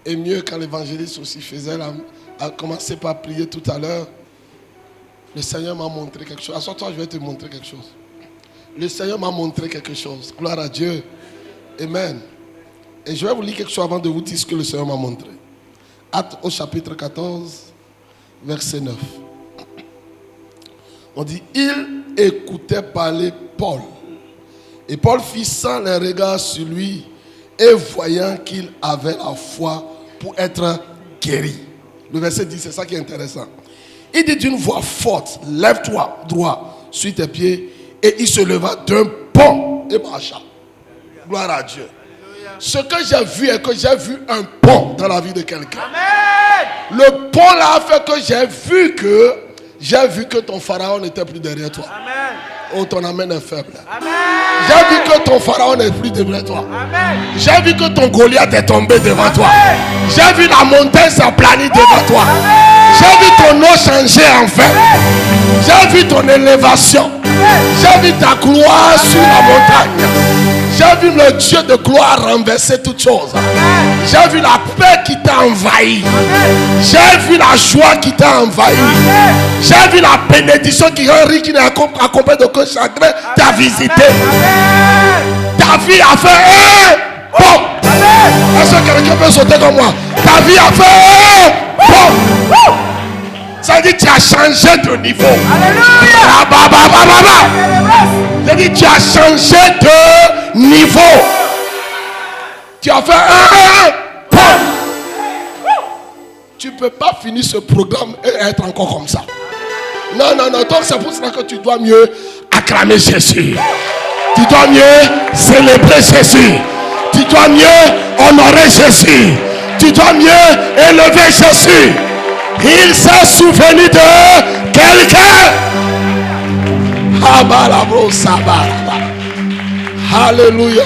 Et mieux quand l'évangéliste aussi faisait, a commencé par prier tout à l'heure. Le Seigneur m'a montré quelque chose. Assois-toi, je vais te montrer quelque chose. Le Seigneur m'a montré quelque chose. Gloire à Dieu. Amen. Et je vais vous lire quelque chose avant de vous dire ce que le Seigneur m'a montré. Actes au chapitre 14, verset 9. On dit, il écoutait parler Paul. Et Paul fixant les regards sur lui et voyant qu'il avait la foi pour être guéri. Le verset 10, c'est ça qui est intéressant. Il dit d'une voix forte, lève-toi droit sur tes pieds. Et il se leva d'un bond et marcha. Gloire à Dieu. Ce que j'ai vu est que j'ai vu un pont dans la vie de quelqu'un. Le pont là a fait que j'ai vu que ton pharaon n'était plus derrière toi. Amen. Oh, ton amen est faible. Amen. J'ai vu que ton pharaon n'est plus derrière toi. Amen. J'ai vu que ton Goliath est tombé devant toi. J'ai vu la montagne s'aplanir devant toi. J'ai vu ton eau changer en fait. J'ai vu ton élévation. J'ai vu ta gloire sur la montagne. J'ai vu le Dieu de gloire renverser toutes choses. J'ai vu la paix qui t'a envahi. J'ai vu la joie qui t'a envahi. J'ai vu la bénédiction qui rend riche, qui n'est accompagnée d'aucun chagrin, t'a visité. Ta vie a fait bon. Est-ce que quelqu'un peut sauter comme moi? Ta vie a fait bon. Ça dit tu as changé de niveau. Ça dit tu as changé de niveau. Tu as fait bon. Tu ne peux pas finir ce programme et être encore comme ça. Non. Donc c'est pour cela que tu dois mieux acclamer Jésus. Tu dois mieux célébrer Jésus. Tu dois mieux honorer Jésus. Tu dois mieux élever Jésus. Il s'est souvenu de quelqu'un. Alléluia.